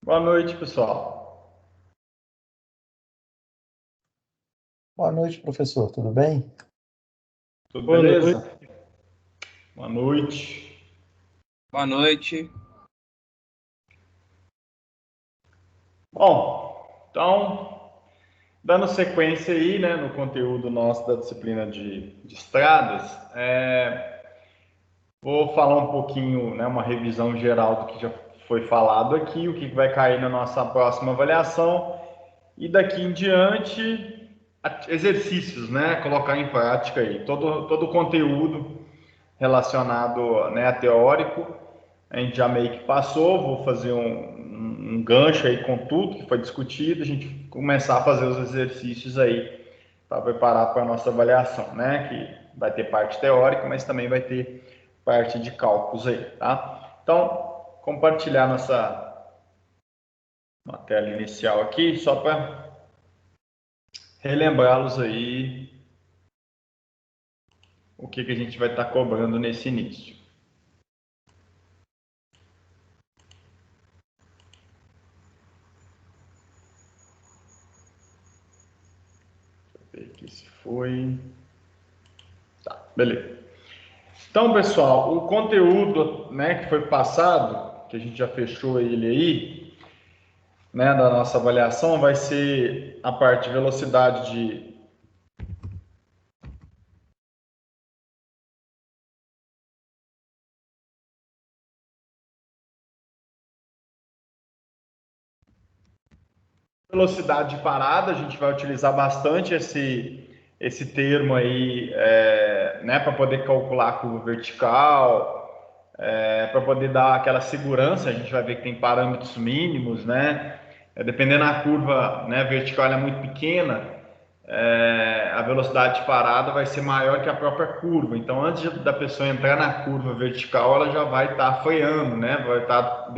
Boa noite, pessoal. Boa noite, professor. Tudo bem? Tudo Boa beleza? noite. Boa noite. Boa noite. Bom, então, dando sequência aí, né, no conteúdo nosso da disciplina de estradas, vou falar um pouquinho, né, uma revisão geral do que já foi falado aqui, o que vai cair na nossa próxima avaliação e daqui em diante exercícios, né, colocar em prática aí todo o conteúdo relacionado, né, a teórico. A gente já meio que passou, vou fazer um gancho aí com tudo que foi discutido, a gente começar a fazer os exercícios aí para preparar para a nossa avaliação, né? Que vai ter parte teórica, mas também vai ter parte de cálculos aí, tá? Então, compartilhar nossa tela inicial aqui, só para relembrá-los aí o que a gente vai estar cobrando nesse início. Ver aqui se foi. Tá, beleza. Então, pessoal, o conteúdo, né, que foi passado, que a gente já fechou ele aí, né, da nossa avaliação, vai ser a parte de velocidade de parada. A gente vai utilizar bastante esse termo aí, né, para poder calcular a curva vertical, para poder dar aquela segurança. A gente vai ver que tem parâmetros mínimos, né? Dependendo da curva, né, vertical ela é muito pequena, a velocidade de parada vai ser maior que a própria curva. Então, antes da pessoa entrar na curva vertical, ela já vai estar freando, né? Vai estar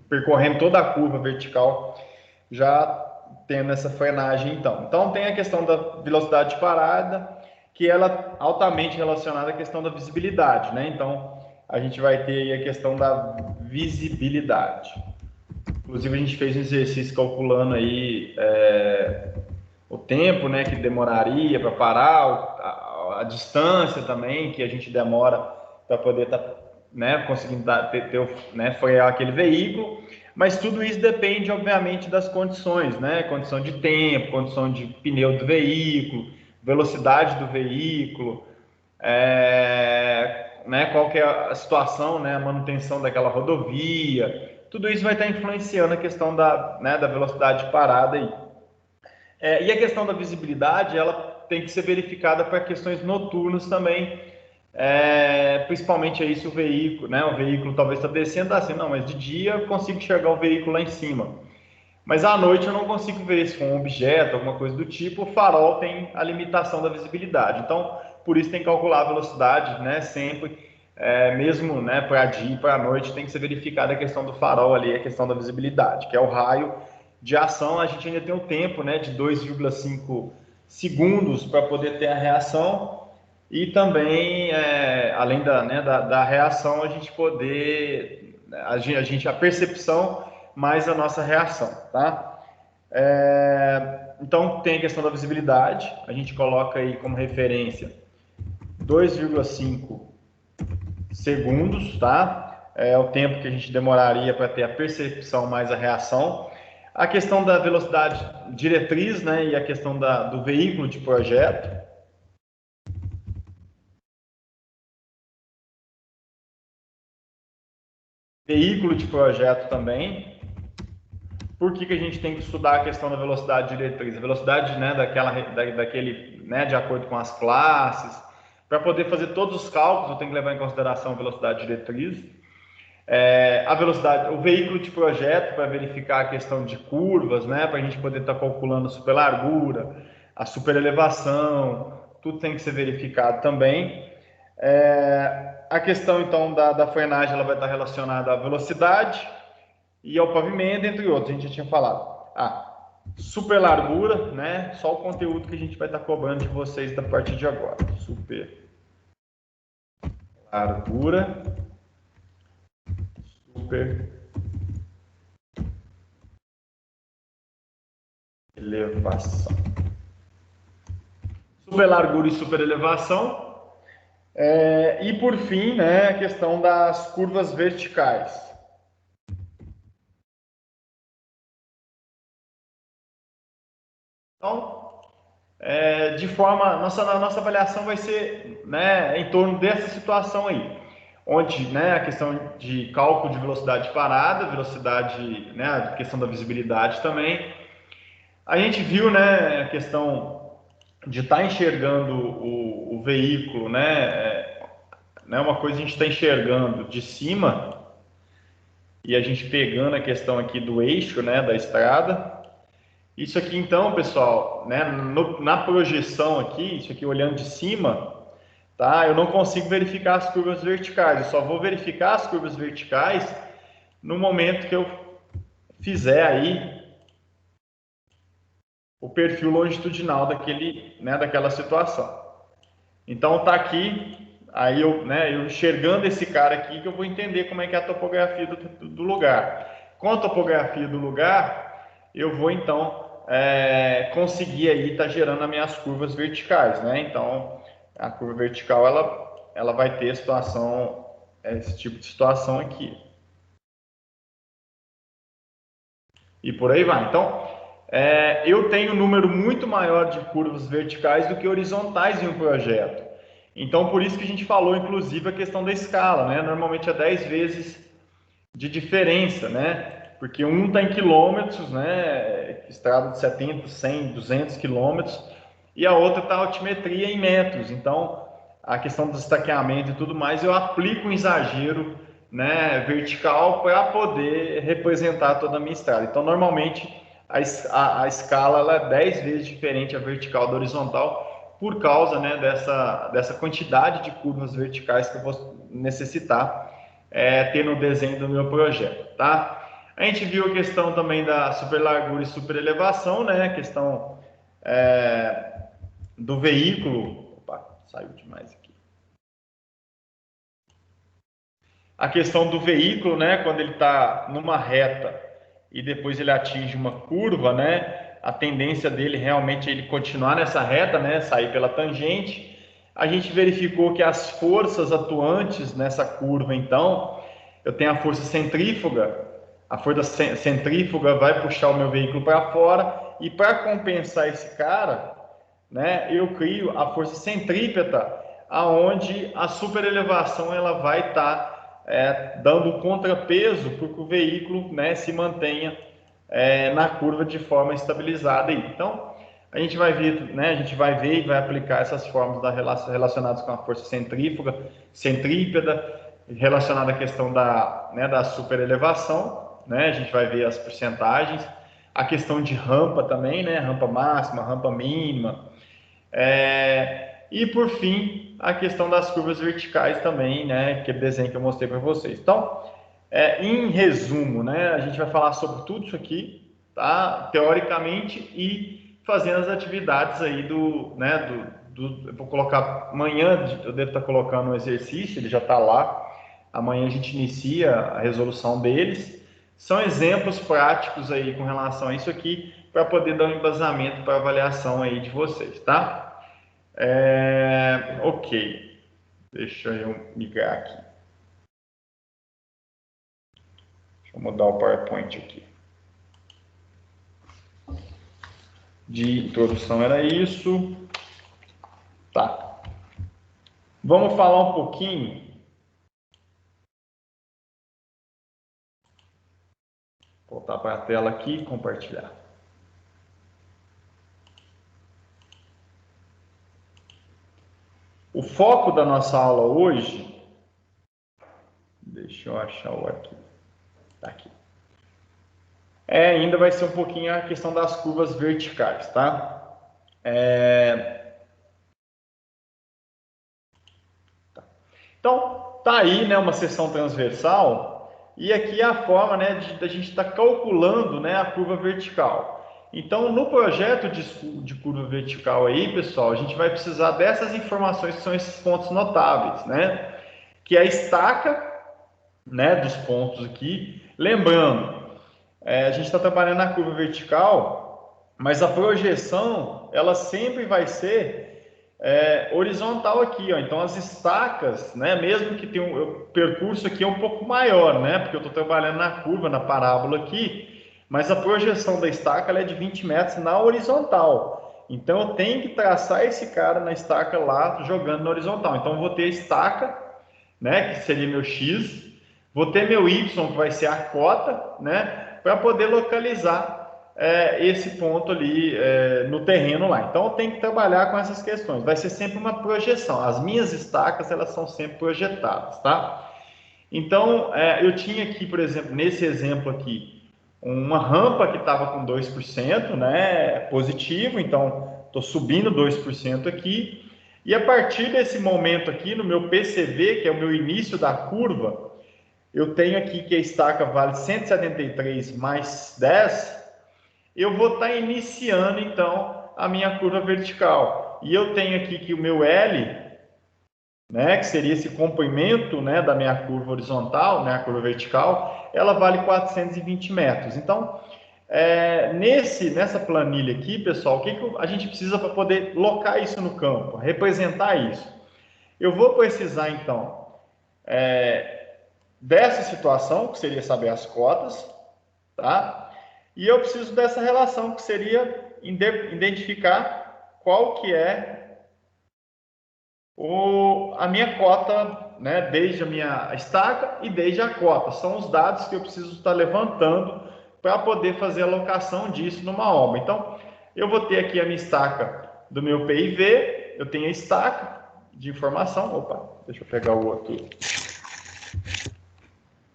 percorrendo toda a curva vertical, já tendo essa frenagem. Então tem a questão da velocidade de parada, que ela é altamente relacionada à questão da visibilidade, né? Então, a gente vai ter aí a questão da visibilidade. Inclusive, a gente fez um exercício calculando aí o tempo, né, que demoraria para parar, a distância também que a gente demora para poder estar, né, conseguindo né, frear aquele veículo. Mas tudo isso depende, obviamente, das condições, né? Condição de tempo, condição de pneu do veículo, velocidade do veículo, né, qual que é a situação, né, a manutenção daquela rodovia. Tudo isso vai estar influenciando a questão né, da velocidade de parada aí. E a questão da visibilidade, ela tem que ser verificada para questões noturnas também, principalmente aí se o veículo, né, o veículo talvez está descendo assim, não, mas de dia eu consigo enxergar o veículo lá em cima. Mas à noite eu não consigo ver se for um objeto, alguma coisa do tipo. O farol tem a limitação da visibilidade. Então, por isso tem que calcular a velocidade, né, sempre, mesmo, né, para dia e para noite, tem que ser verificada a questão do farol ali, a questão da visibilidade, que é o raio de ação. A gente ainda tem um tempo, né, de 2,5 segundos para poder ter a reação. E também, além né, da reação, a gente poder, a percepção mais a nossa reação, tá? Então, tem a questão da visibilidade, a gente coloca aí como referência 2,5 segundos, tá? É o tempo que a gente demoraria para ter a percepção mais a reação. A questão da velocidade diretriz, né, e a questão do veículo de projeto. Veículo de projeto também. Por que a gente tem que estudar a questão da velocidade diretriz? A velocidade, né, daquele, né, de acordo com as classes. Para poder fazer todos os cálculos, eu tenho que levar em consideração a velocidade diretriz. A velocidade, o veículo de projeto para verificar a questão de curvas, né, para a gente poder estar calculando a superlargura, a superelevação, tudo tem que ser verificado também. A questão, então, da frenagem, ela vai estar relacionada à velocidade e ao pavimento, entre outros, a gente já tinha falado. Super largura, né? Só o conteúdo que a gente vai estar cobrando de vocês a partir de agora. Super largura, super superelevação. Superlargura e superelevação. E por fim, né, a questão das curvas verticais. Então, de forma, nossa avaliação vai ser, né, em torno dessa situação aí, onde, né, a questão de cálculo de velocidade de parada, velocidade, né, a questão da visibilidade também. A gente viu, né, a questão de estar enxergando o veículo, né, uma coisa a gente está enxergando de cima e a gente pegando a questão aqui do eixo, né, da estrada. Isso aqui, então, pessoal, né, na projeção aqui, isso aqui olhando de cima, tá? Eu não consigo verificar as curvas verticais. Eu só vou verificar as curvas verticais no momento que eu fizer aí o perfil longitudinal daquela situação. Então, tá aqui, aí eu enxergando esse cara aqui, que eu vou entender como é que é a topografia do lugar. Com a topografia do lugar, eu vou, então, conseguir aí estar gerando as minhas curvas verticais, né? Então, a curva vertical, ela vai ter esse tipo de situação aqui. E por aí vai. Então, eu tenho um número muito maior de curvas verticais do que horizontais em um projeto. Então, por isso que a gente falou, inclusive, a questão da escala, né? Normalmente é 10 vezes de diferença, né? Porque um está em quilômetros, né? Estrada de 70, 100, 200 quilômetros, e a outra está altimetria em metros. Então, a questão do estaqueamento e tudo mais, eu aplico um exagero, né, vertical para poder representar toda a minha estrada. Então, normalmente, a escala ela é 10 vezes diferente a vertical da horizontal, por causa, né, dessa quantidade de curvas verticais que eu vou necessitar ter no desenho do meu projeto, tá? A gente viu a questão também da superlargura e superelevação, né? A questão do veículo. Opa, saiu demais aqui. A questão do veículo, né? Quando ele está numa reta e depois ele atinge uma curva, né? A tendência dele realmente é ele continuar nessa reta, né? Sair pela tangente. A gente verificou que as forças atuantes nessa curva, então, eu tenho a força centrífuga. A força centrífuga vai puxar o meu veículo para fora, e para compensar esse cara, né, eu crio a força centrípeta, aonde a superelevação ela vai estar dando contrapeso para que o veículo, né, se mantenha na curva de forma estabilizada aí. Então, a gente vai ver, né, a gente vai ver e vai aplicar essas fórmulas relacionadas com a força centrífuga, centrípeta, relacionada à questão da superelevação, né, a gente vai ver as porcentagens, a questão de rampa também, né, rampa máxima, rampa mínima, e por fim, a questão das curvas verticais também, né, aquele desenho que eu mostrei para vocês. Então, em resumo, né, a gente vai falar sobre tudo isso aqui, tá, teoricamente, e fazendo as atividades aí eu vou colocar, amanhã eu devo estar colocando um exercício, ele já está lá, amanhã a gente inicia a resolução deles. São exemplos práticos aí com relação a isso aqui, para poder dar um embasamento para a avaliação aí de vocês, tá? Ok, deixa eu migrar aqui. Deixa eu mudar o PowerPoint aqui. De introdução era isso. Tá. Vamos falar um pouquinho. Voltar para a tela aqui e compartilhar. O foco da nossa aula hoje, deixa eu achar o arquivo, tá aqui. Ainda vai ser um pouquinho a questão das curvas verticais, tá? Então, tá aí, né, uma seção transversal, e aqui é a forma, né, da gente estar calculando, né, a curva vertical. Então, no projeto de curva vertical aí, pessoal, a gente vai precisar dessas informações que são esses pontos notáveis, né? Que é a estaca, né, dos pontos aqui. Lembrando, a gente está trabalhando na curva vertical mas a projeção, ela sempre vai ser horizontal aqui, ó. Então as estacas, né, mesmo que tenha o percurso aqui é um pouco maior, né, porque eu estou trabalhando na curva, na parábola aqui, mas a projeção da estaca ela é de 20 metros na horizontal. Então eu tenho que traçar esse cara na estaca lá, jogando na horizontal. Então eu vou ter a estaca, né, que seria meu X, vou ter meu Y, que vai ser a cota, né, para poder localizar esse ponto ali no terreno lá. Então eu tenho que trabalhar com essas questões. Vai ser sempre uma projeção. As minhas estacas elas são sempre projetadas, tá? Então eu tinha aqui, por exemplo, nesse exemplo aqui, uma rampa que estava com 2%, né, positivo. Então estou subindo 2% aqui. E a partir desse momento aqui, no meu PCV, que é o meu início da curva, eu tenho aqui que a estaca vale 173 mais 10, eu vou estar iniciando então a minha curva vertical. E eu tenho aqui que o meu L, né, que seria esse comprimento, né, da minha curva horizontal, né, a curva vertical, ela vale 420 metros. Então, nessa planilha aqui, pessoal, o que a gente precisa para poder locar isso no campo, representar isso? Eu vou precisar então dessa situação, que seria saber as cotas, tá? E eu preciso dessa relação, que seria identificar qual que é a minha cota, né, desde a minha estaca e desde a cota. São os dados que eu preciso estar levantando para poder fazer a alocação disso numa obra. Então, eu vou ter aqui a minha estaca do meu PIV, eu tenho a estaca de informação. Opa, deixa eu pegar o outro.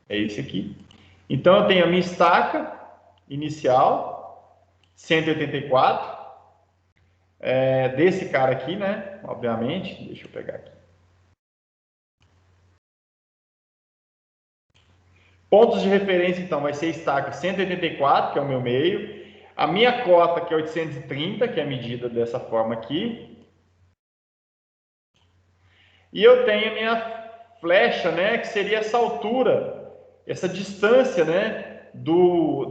É esse aqui. Então, eu tenho a minha estaca inicial, 184, desse cara aqui, né? Obviamente, deixa eu pegar aqui. Pontos de referência, então, vai ser estaca 184, que é o meu meio. A minha cota, que é 830, que é a medida dessa forma aqui. E eu tenho a minha flecha, né? Que seria essa altura, essa distância, né?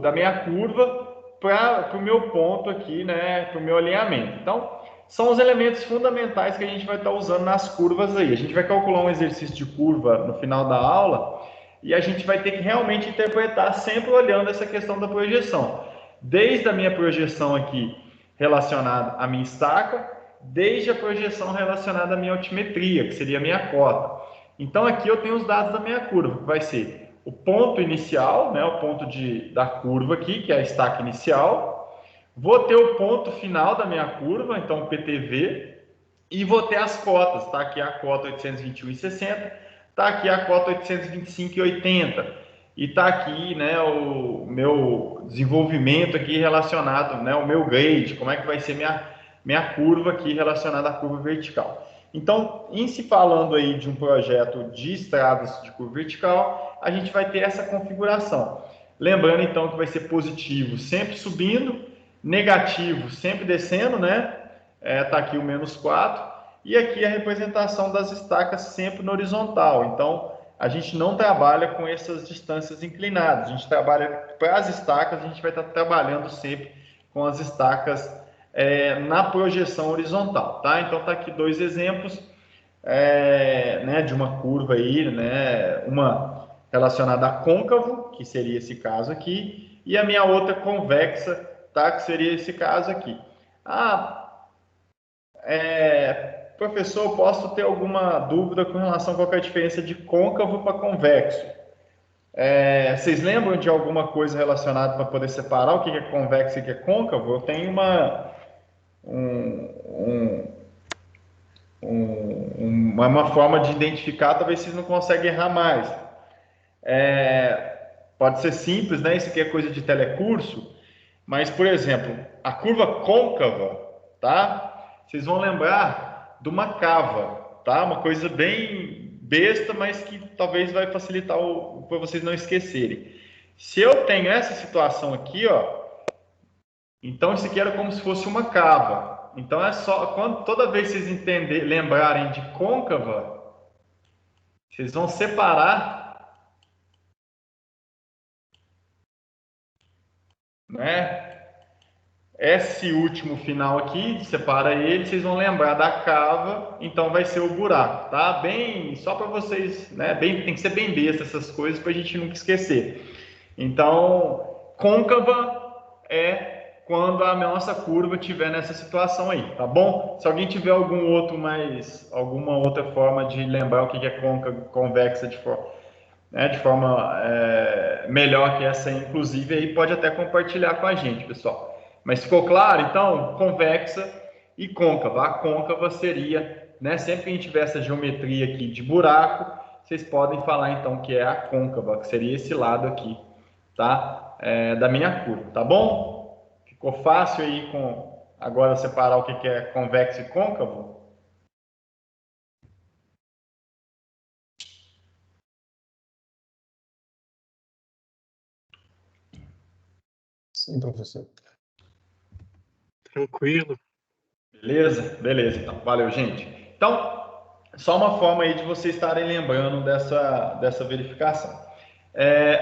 Da minha curva para o meu ponto aqui, né? Para o meu alinhamento. Então, são os elementos fundamentais que a gente vai estar usando nas curvas aí. A gente vai calcular um exercício de curva no final da aula e a gente vai ter que realmente interpretar sempre olhando essa questão da projeção. Desde a minha projeção aqui relacionada à minha estaca, desde a projeção relacionada à minha altimetria, que seria a minha cota. Então aqui eu tenho os dados da minha curva, que vai ser o ponto inicial, né, o ponto da curva aqui, que é a estaca inicial. Vou ter o ponto final da minha curva, então o PTV, e vou ter as cotas. Está aqui a cota 821,60, está aqui a cota 825,80 e está aqui, né, o meu desenvolvimento aqui relacionado, né, o meu grade, como é que vai ser minha curva aqui relacionada à curva vertical. Então, em se falando aí de um projeto de estradas de curva vertical, a gente vai ter essa configuração. Lembrando então que vai ser positivo sempre subindo, negativo sempre descendo, né? Tá aqui o menos 4, e aqui a representação das estacas sempre no horizontal. Então, a gente não trabalha com essas distâncias inclinadas, a gente trabalha para as estacas, a gente vai estar trabalhando sempre com as estacas na projeção horizontal, tá? Então, tá aqui dois exemplos né, de uma curva aí, né, uma relacionada a côncavo, que seria esse caso aqui, e a minha outra convexa, tá, que seria esse caso aqui. Professor, posso ter alguma dúvida com relação a qual é a diferença de côncavo para convexo? Vocês lembram de alguma coisa relacionada para poder separar o que é convexo e o que é côncavo? Eu tenho uma forma de identificar, talvez vocês não conseguem errar mais. Pode ser simples, né? Isso aqui é coisa de telecurso, mas, por exemplo, a curva côncava, tá? Vocês vão lembrar de uma cava, tá? Uma coisa bem besta, mas que talvez vai facilitar para vocês não esquecerem. Se eu tenho essa situação aqui, ó, então isso aqui era como se fosse uma cava. Então é só toda vez que vocês lembrarem de côncava, vocês vão separar, né? Esse último final aqui, separa ele, vocês vão lembrar da cava, então vai ser o buraco, tá? Bem, só para vocês, né? Bem, tem que ser bem besta essas coisas para a gente nunca esquecer. Então, côncava é quando a nossa curva estiver nessa situação aí, tá bom? Se alguém tiver alguma outra forma de lembrar o que é côncava, convexa de forma melhor que essa, inclusive, aí pode até compartilhar com a gente, pessoal. Mas ficou claro? Então, convexa e côncava. A côncava seria, né, sempre que a gente tiver essa geometria aqui de buraco, vocês podem falar então que é a côncava, que seria esse lado aqui, tá? Da minha curva, tá bom? Ficou fácil aí com agora separar o que é convexo e côncavo? Sim, professor. Tranquilo. Beleza? Beleza, então. Valeu, gente. Então, só uma forma aí de vocês estarem lembrando dessa verificação.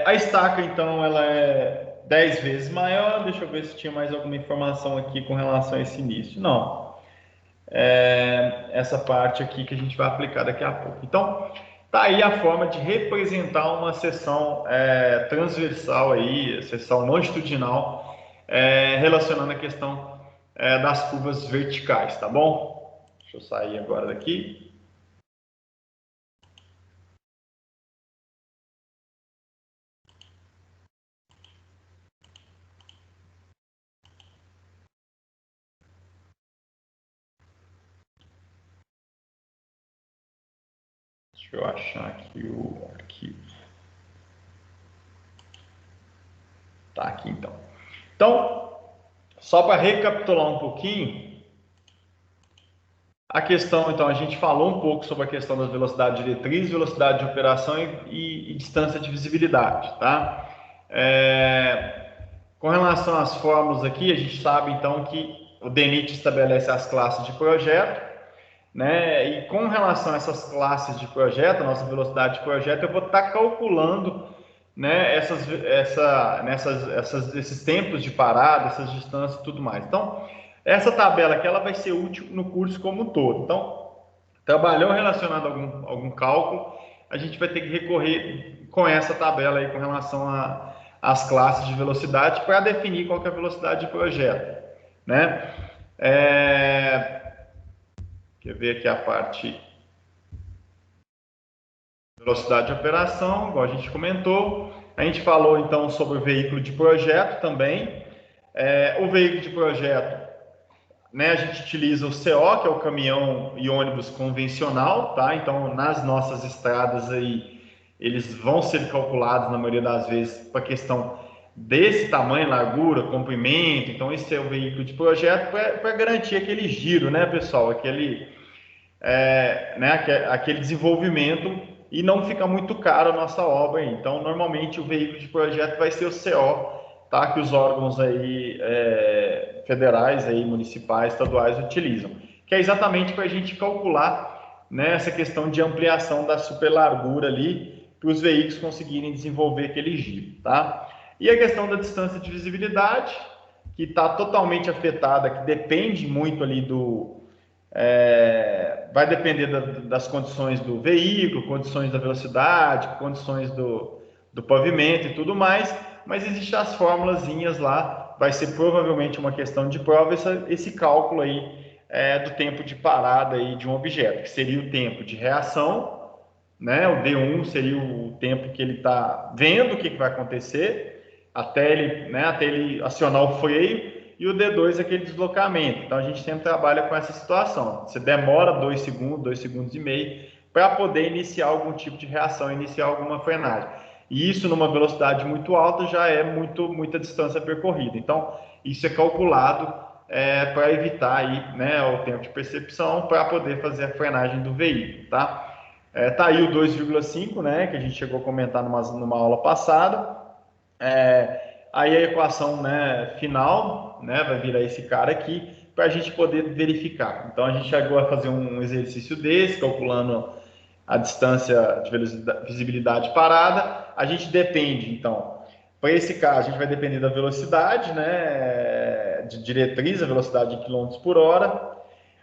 A estaca, então, ela é 10 vezes maior. Deixa eu ver se tinha mais alguma informação aqui com relação a esse início. Não. Essa parte aqui que a gente vai aplicar daqui a pouco. Então, tá aí a forma de representar uma seção transversal aí, seção longitudinal, relacionando a questão das curvas verticais, tá bom? Deixa eu sair agora daqui. Deixa eu achar aqui o arquivo. Tá aqui então. Então, só para recapitular um pouquinho, a questão, então, a gente falou um pouco sobre a questão da velocidade diretriz, velocidade de operação e distância de visibilidade, tá? Com relação às fórmulas aqui, a gente sabe, então, que o DENIT estabelece as classes de projeto, né? E com relação a essas classes de projeto, a nossa velocidade de projeto, eu vou estar calculando, né, esses tempos de parada, essas distâncias e tudo mais. Então, essa tabela aqui ela vai ser útil no curso como um todo. Então, trabalhou relacionado a algum cálculo, a gente vai ter que recorrer com essa tabela aí com relação às classes de velocidade para definir qual que é a velocidade de projeto, né? Quer ver aqui a parte velocidade de operação, igual a gente comentou. A gente falou então sobre o veículo de projeto também. O veículo de projeto, né, a gente utiliza o CO, que é o caminhão e ônibus convencional, tá? Então, nas nossas estradas aí, eles vão ser calculados, na maioria das vezes, para questão desse tamanho, largura, comprimento. Então, esse é o veículo de projeto para garantir aquele giro, né, pessoal? Aquele desenvolvimento e não fica muito caro a nossa obra aí. Então, normalmente, o veículo de projeto vai ser o CO, tá? Que os órgãos aí, federais, aí, municipais, estaduais utilizam. Que é exatamente para a gente calcular, né, essa questão de ampliação da superlargura ali, para os veículos conseguirem desenvolver aquele giro, tá? E a questão da distância de visibilidade, que está totalmente afetada, que depende muito ali vai depender das condições do veículo, condições da velocidade, condições do pavimento e tudo mais, mas existem as formulazinhas lá, vai ser provavelmente uma questão de prova esse cálculo aí do tempo de parada aí de um objeto, que seria o tempo de reação, né? O D1 seria o tempo que ele está vendo o que vai acontecer, até ele acionar o freio, e o D2 é aquele deslocamento. Então, a gente sempre trabalha com essa situação. Você demora 2 segundos e meio, para poder iniciar algum tipo de reação, iniciar alguma frenagem. E isso, numa velocidade muito alta, já é muita distância percorrida. Então, isso é calculado para evitar aí, né, o tempo de percepção, para poder fazer a frenagem do veículo, tá? Tá aí o 2,5, né, que a gente chegou a comentar numa aula passada. Aí a equação, né, final, né, vai virar esse cara aqui para a gente poder verificar. Então a gente chegou a fazer um exercício desse, calculando a distância de visibilidade parada. A gente depende, então, Para esse caso, a gente vai depender da velocidade, né, de diretriz, a velocidade em quilômetros por hora.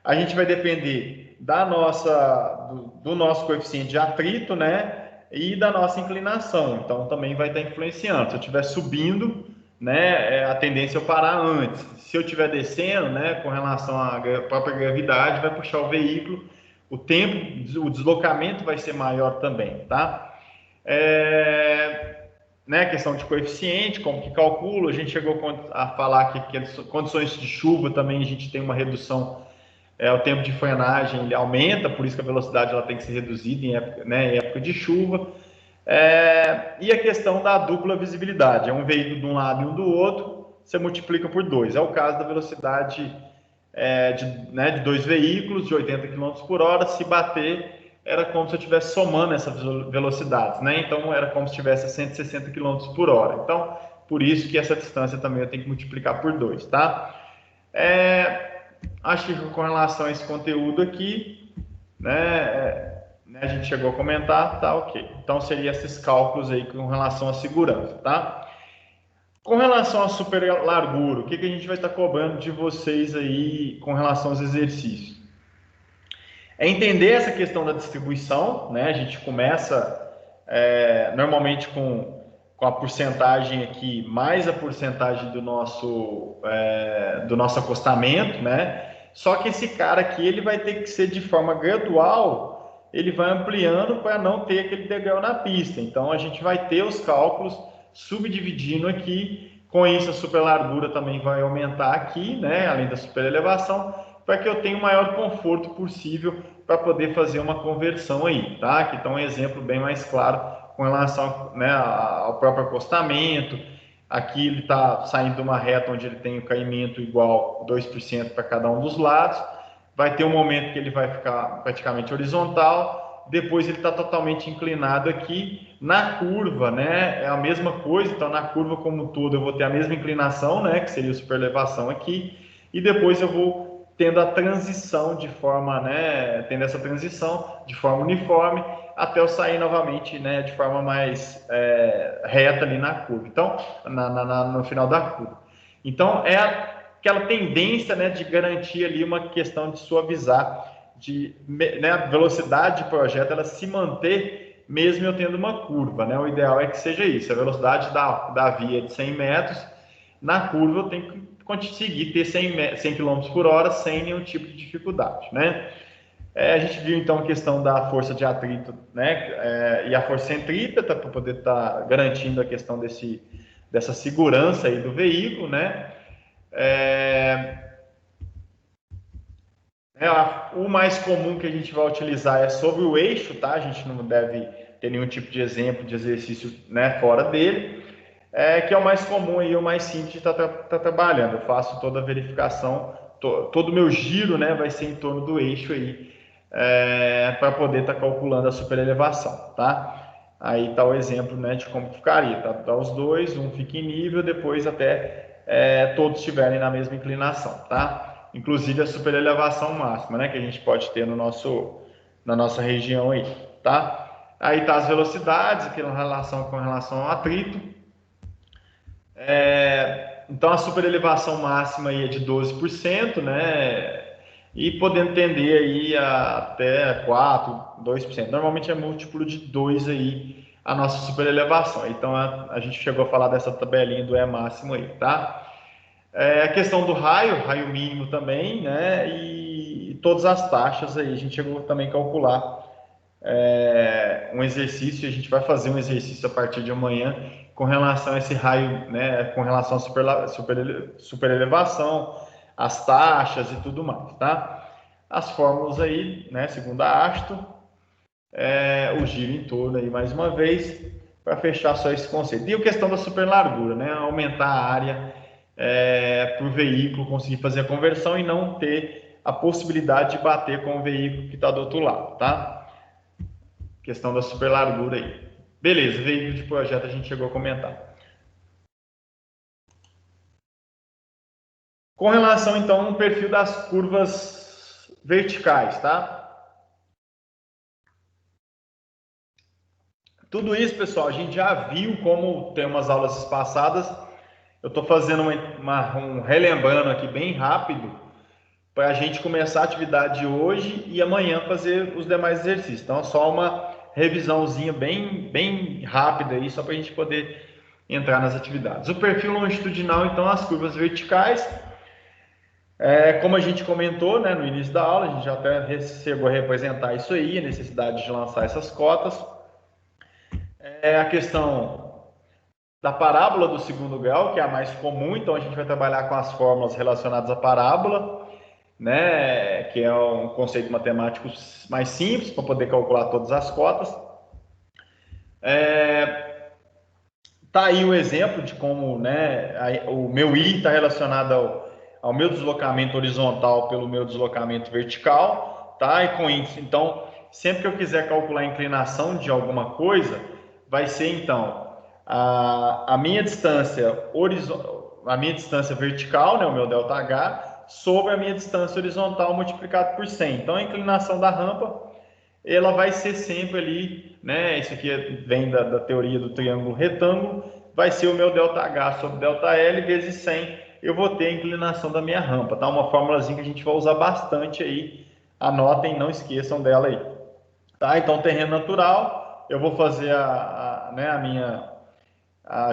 A gente vai depender do nosso coeficiente de atrito, né, e da nossa inclinação. Então, também vai estar influenciando. Se eu estiver subindo, né, a tendência é eu parar antes. Se eu estiver descendo, né, com relação à própria gravidade, vai puxar o veículo. O tempo, o deslocamento vai ser maior também, tá? Né, questão de coeficiente, como que calcula, a gente chegou a falar que as condições de chuva também a gente tem uma redução, o tempo de frenagem ele aumenta, por isso que a velocidade ela tem que ser reduzida em época de chuva. E a questão da dupla visibilidade, é um veículo de um lado e um do outro, você multiplica por 2, é o caso da velocidade de dois veículos de 80 km por hora, se bater era como se eu estivesse somando essas velocidades, né? Então era como se estivesse a 160 km por hora. Então, por isso que essa distância também eu tenho que multiplicar por 2, tá? Acho que com relação a esse conteúdo aqui, né, a gente chegou a comentar, tá ok. Então, seriam esses cálculos aí com relação à segurança, tá? Com relação à super largura, o que a gente vai estar cobrando de vocês aí com relação aos exercícios? É entender essa questão da distribuição, né? A gente começa normalmente com a porcentagem aqui, mais a porcentagem do nosso acostamento, né? Só que esse cara aqui, ele vai ter que ser de forma gradual, ele vai ampliando para não ter aquele degrau na pista. Então, a gente vai ter os cálculos subdividindo aqui, com isso a superlargura também vai aumentar aqui, né? Além da superelevação, para que eu tenha o maior conforto possível para poder fazer uma conversão aí, tá? Aqui está um exemplo bem mais claro com relação, né, ao próprio acostamento. Aqui ele está saindo de uma reta onde ele tem o caimento igual 2% para cada um dos lados. Vai ter um momento que ele vai ficar praticamente horizontal, depois ele está totalmente inclinado aqui. Na curva, né, é a mesma coisa, então na curva como um todo eu vou ter a mesma inclinação, né, que seria a superelevação aqui, e depois eu vou tendo a transição de forma, né, tendo essa transição de forma uniforme, até eu sair novamente, né, de forma mais reta ali na curva. Então, no final da curva. Então, é aquela tendência, né, de garantir ali uma questão de suavizar, né, a velocidade de projeto, ela se manter mesmo eu tendo uma curva, né? O ideal é que seja isso, a velocidade da via é de 100 metros, na curva eu tenho que conseguir ter 100 km por hora sem nenhum tipo de dificuldade, né? A gente viu então a questão da força de atrito, né? E a força centrípeta para poder estar garantindo a questão dessa segurança aí do veículo, né? O mais comum que a gente vai utilizar é sobre o eixo, tá? A gente não deve ter nenhum tipo de exemplo de exercício, né, fora dele. Que é o mais comum e o mais simples de estar trabalhando. Eu faço toda a verificação, todo o meu giro, né, vai ser em torno do eixo aí, para poder estar calculando a superelevação, tá? Aí está o exemplo, né, de como ficaria, tá? Dá os dois, um fica em nível, depois até todos estiverem na mesma inclinação, tá? Inclusive a superelevação máxima, né, que a gente pode ter na nossa região aí, tá? Aí tá as velocidades, aqui com relação ao atrito. Então a superelevação máxima aí é de 12%, né? E podendo tender aí até 4, 2%. Normalmente é múltiplo de 2 aí a nossa superelevação. Então a gente chegou a falar dessa tabelinha do E máximo aí, tá? A questão do raio mínimo também, né? E todas as taxas aí, a gente chegou também a calcular um exercício, a gente vai fazer um exercício a partir de amanhã com relação a esse raio, né, com relação à superelevação, as taxas e tudo mais, tá? As fórmulas aí, né, segundo a Asto, o giro em torno aí mais uma vez, para fechar só esse conceito. E a questão da superlargura, né, aumentar a área para o veículo conseguir fazer a conversão e não ter a possibilidade de bater com o veículo que está do outro lado, tá? Questão da superlargura aí. Beleza, veículo de projeto a gente chegou a comentar. Com relação, então, ao perfil das curvas verticais, tá? Tudo isso, pessoal, a gente já viu como tem umas aulas espaçadas. Eu estou fazendo um relembrando aqui bem rápido para a gente começar a atividade de hoje e amanhã fazer os demais exercícios. Então, só uma revisãozinha bem rápida aí, só para a gente poder entrar nas atividades. O perfil longitudinal, então, as curvas verticais. Como a gente comentou, né, no início da aula, a gente já até chegou a representar isso aí, a necessidade de lançar essas cotas. A questão da parábola do segundo grau, que é a mais comum, então a gente vai trabalhar com as fórmulas relacionadas à parábola, né, que é um conceito matemático mais simples para poder calcular todas as cotas. Tá aí o exemplo de como, né, o meu I está relacionado ao meu deslocamento horizontal pelo meu deslocamento vertical, tá? E com isso, então, sempre que eu quiser calcular a inclinação de alguma coisa, vai ser então a minha distância vertical, né, o meu ΔH, sobre a minha distância horizontal multiplicado por 100. Então, a inclinação da rampa, ela vai ser sempre ali, né? Isso aqui vem da teoria do triângulo retângulo, vai ser o meu ΔH sobre ΔL vezes 100. Eu vou ter a inclinação da minha rampa, tá? Uma formulazinha que a gente vai usar bastante aí. Anotem, não esqueçam dela aí. Tá? Então, terreno natural, eu vou fazer a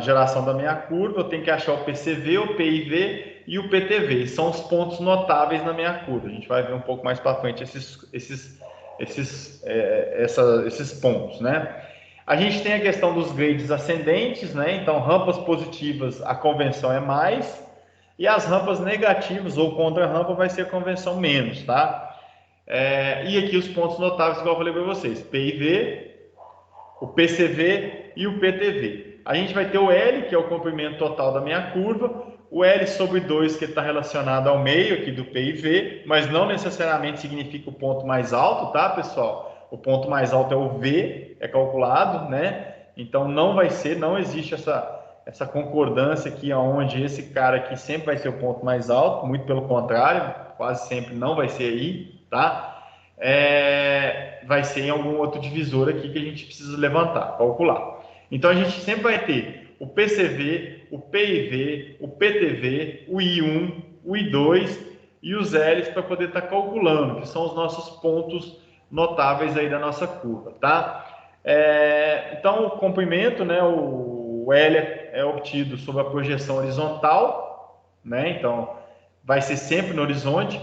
geração da minha curva, eu tenho que achar o PCV, o PIV e o PTV. São os pontos notáveis na minha curva. A gente vai ver um pouco mais para frente esses pontos, né? A gente tem a questão dos grades ascendentes, né? Então, rampas positivas, a convenção é mais, e as rampas negativas ou contra-rampa vai ser a convenção menos, tá? E aqui os pontos notáveis, igual eu falei para vocês, PIV, o PCV e o PTV. A gente vai ter o L, que é o comprimento total da minha curva, o L sobre 2, que está relacionado ao meio aqui do PIV, mas não necessariamente significa o ponto mais alto, tá, pessoal? O ponto mais alto é o V, é calculado, né? Então, não existe essa concordância aqui, onde esse cara aqui sempre vai ser o ponto mais alto, muito pelo contrário, quase sempre não vai ser aí, tá? Vai ser em algum outro divisor aqui que a gente precisa levantar, calcular. Então, a gente sempre vai ter o PCV, o PIV, o PTV, o I1, o I2 e os L's para poder estar calculando, que são os nossos pontos notáveis aí da nossa curva, tá? Então, o comprimento, né, o L é obtido sob a projeção horizontal, né? Então, vai ser sempre no horizonte.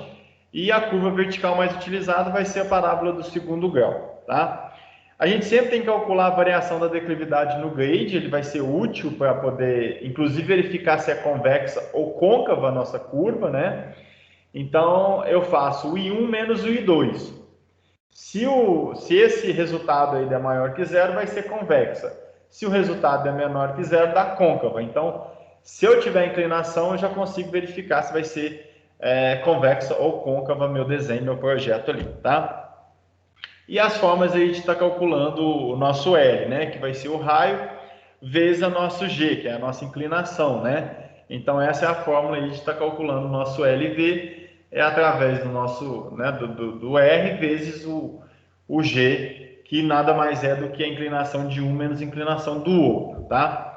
E a curva vertical mais utilizada vai ser a parábola do segundo grau, tá? A gente sempre tem que calcular a variação da declividade no grade, ele vai ser útil para poder, inclusive, verificar se é convexa ou côncava a nossa curva, né? Então, eu faço o I1 menos o I2. Se esse resultado aí der maior que zero, vai ser convexa. Se o resultado der menor que zero, dá côncava. Então, se eu tiver inclinação, eu já consigo verificar se vai ser convexa ou côncava meu desenho, meu projeto ali, tá? E as formas aí de estar calculando o nosso L, né? Que vai ser o raio vezes o nosso G, que é a nossa inclinação, né? Então, essa é a fórmula aí de estar calculando o nosso LV, através do nosso, né, do R vezes o G, que nada mais é do que a inclinação de um menos a inclinação do outro, tá?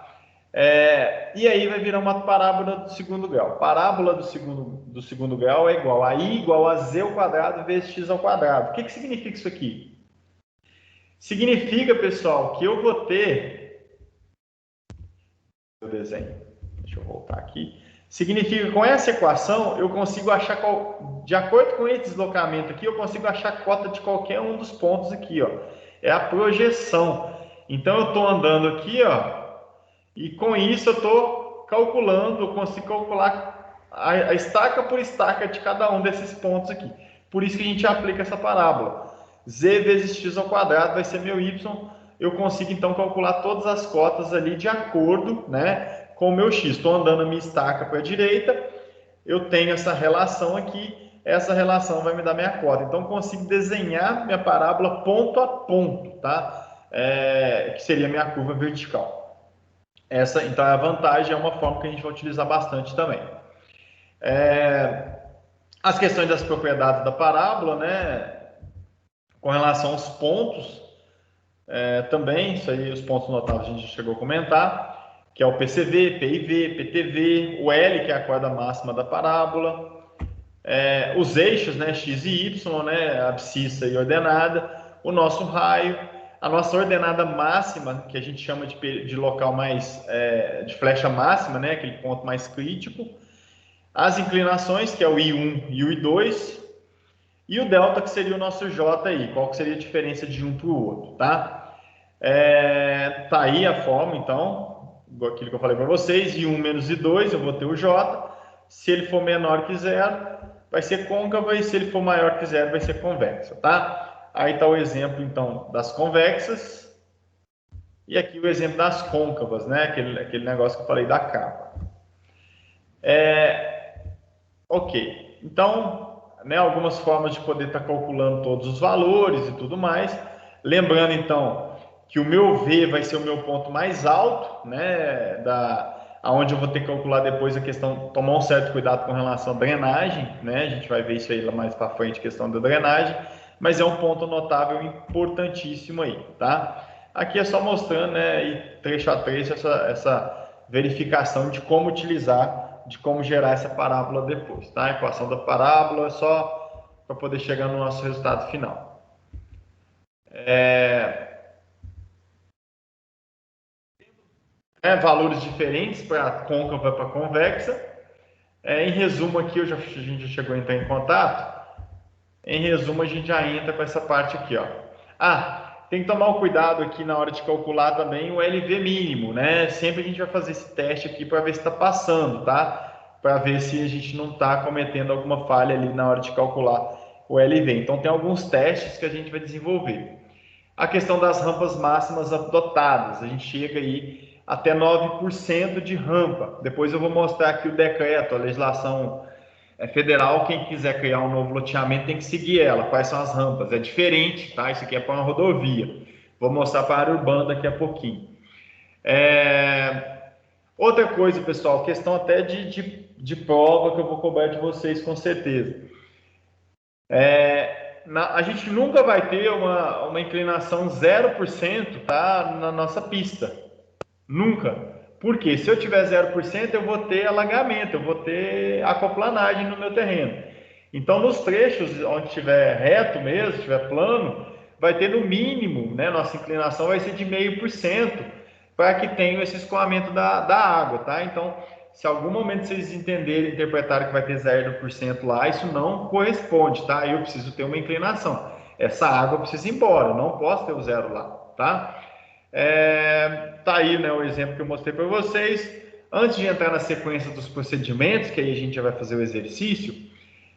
E aí vai virar uma parábola do segundo grau. Parábola do segundo grau é igual a I igual a Z ao quadrado vezes X ao quadrado. O que significa isso aqui? Significa, pessoal, que eu vou ter o desenho. Deixa eu voltar aqui. Significa que com essa equação eu consigo achar, de acordo com esse deslocamento aqui, eu consigo achar a cota de qualquer um dos pontos aqui, ó. É a projeção. Então eu estou andando aqui, ó, e com isso eu estou calculando, eu consigo calcular a estaca por estaca de cada um desses pontos aqui. Por isso que a gente aplica essa parábola. Z vezes x ao quadrado vai ser meu y. Eu consigo então calcular todas as cotas ali de acordo, né, com o meu x. Estou andando a minha estaca para a direita, eu tenho essa relação aqui, essa relação vai me dar minha cota. Então, eu consigo desenhar minha parábola ponto a ponto, tá? Que seria minha curva vertical. Essa, então, é a vantagem, é uma forma que a gente vai utilizar bastante também. As questões das propriedades da parábola, né? Com relação aos pontos, também, isso aí, os pontos notáveis a gente já chegou a comentar, que é o PCV, PIV, PTV, o L, que é a corda máxima da parábola, os eixos, né, X e Y, né, abscissa e ordenada, o nosso raio, a nossa ordenada máxima, que a gente chama de local mais, de flecha máxima, né, aquele ponto mais crítico, as inclinações, que é o I1 e o I2, e o delta, que seria o nosso J aí, qual que seria a diferença de um para o outro, tá? Tá aí a forma, então, aquilo que eu falei para vocês, I1 menos I2, eu vou ter o J, se ele for menor que zero, vai ser côncava, e se ele for maior que zero, vai ser convexa, tá? Aí está o exemplo, então, das convexas, e aqui o exemplo das côncavas, né? Aquele negócio que eu falei da capa. Ok, então, né, algumas formas de poder estar calculando todos os valores e tudo mais. Lembrando, então, que o meu V vai ser o meu ponto mais alto, né, aonde eu vou ter que calcular depois a questão, tomar um certo cuidado com relação à drenagem, né, a gente vai ver isso aí lá mais para frente, questão da drenagem, mas é um ponto notável importantíssimo aí, tá? Aqui é só mostrando, né, e trecho a trecho, essa verificação de como utilizar, de como gerar essa parábola depois, tá? A equação da parábola é só para poder chegar no nosso resultado final. Valores diferentes para côncava e para convexa. Em resumo aqui, a gente já chegou a entrar em contato. Em resumo, a gente já entra com essa parte aqui, ó. Tem que tomar o cuidado aqui na hora de calcular também o LV mínimo, né? Sempre a gente vai fazer esse teste aqui para ver se está passando, tá? Para ver se a gente não está cometendo alguma falha ali na hora de calcular o LV. Então, tem alguns testes que a gente vai desenvolver. A questão das rampas máximas adotadas, a gente chega aí até 9% de rampa. Depois eu vou mostrar aqui o decreto, a legislação federal. Quem quiser criar um novo loteamento tem que seguir ela. Quais são as rampas? É diferente, tá? Isso aqui é para uma rodovia. Vou mostrar para a área urbana daqui a pouquinho. Outra coisa, pessoal, questão até de prova que eu vou cobrar de vocês com certeza. A gente nunca vai ter uma inclinação 0%, tá, na nossa pista. Nunca. Porque se eu tiver 0%, eu vou ter alagamento, eu vou ter aquaplanagem no meu terreno. Então, nos trechos onde estiver reto mesmo, estiver plano, vai ter no mínimo, né, nossa inclinação vai ser de 0,5%, para que tenha esse escoamento da água, tá? Então, se algum momento vocês entenderem, interpretarem que vai ter 0% lá, isso não corresponde, tá? Eu preciso ter uma inclinação. Essa água precisa ir embora, eu não posso ter o zero lá, tá? Tá aí, né, o exemplo que eu mostrei para vocês. Antes de entrar na sequência dos procedimentos, que aí a gente já vai fazer o exercício,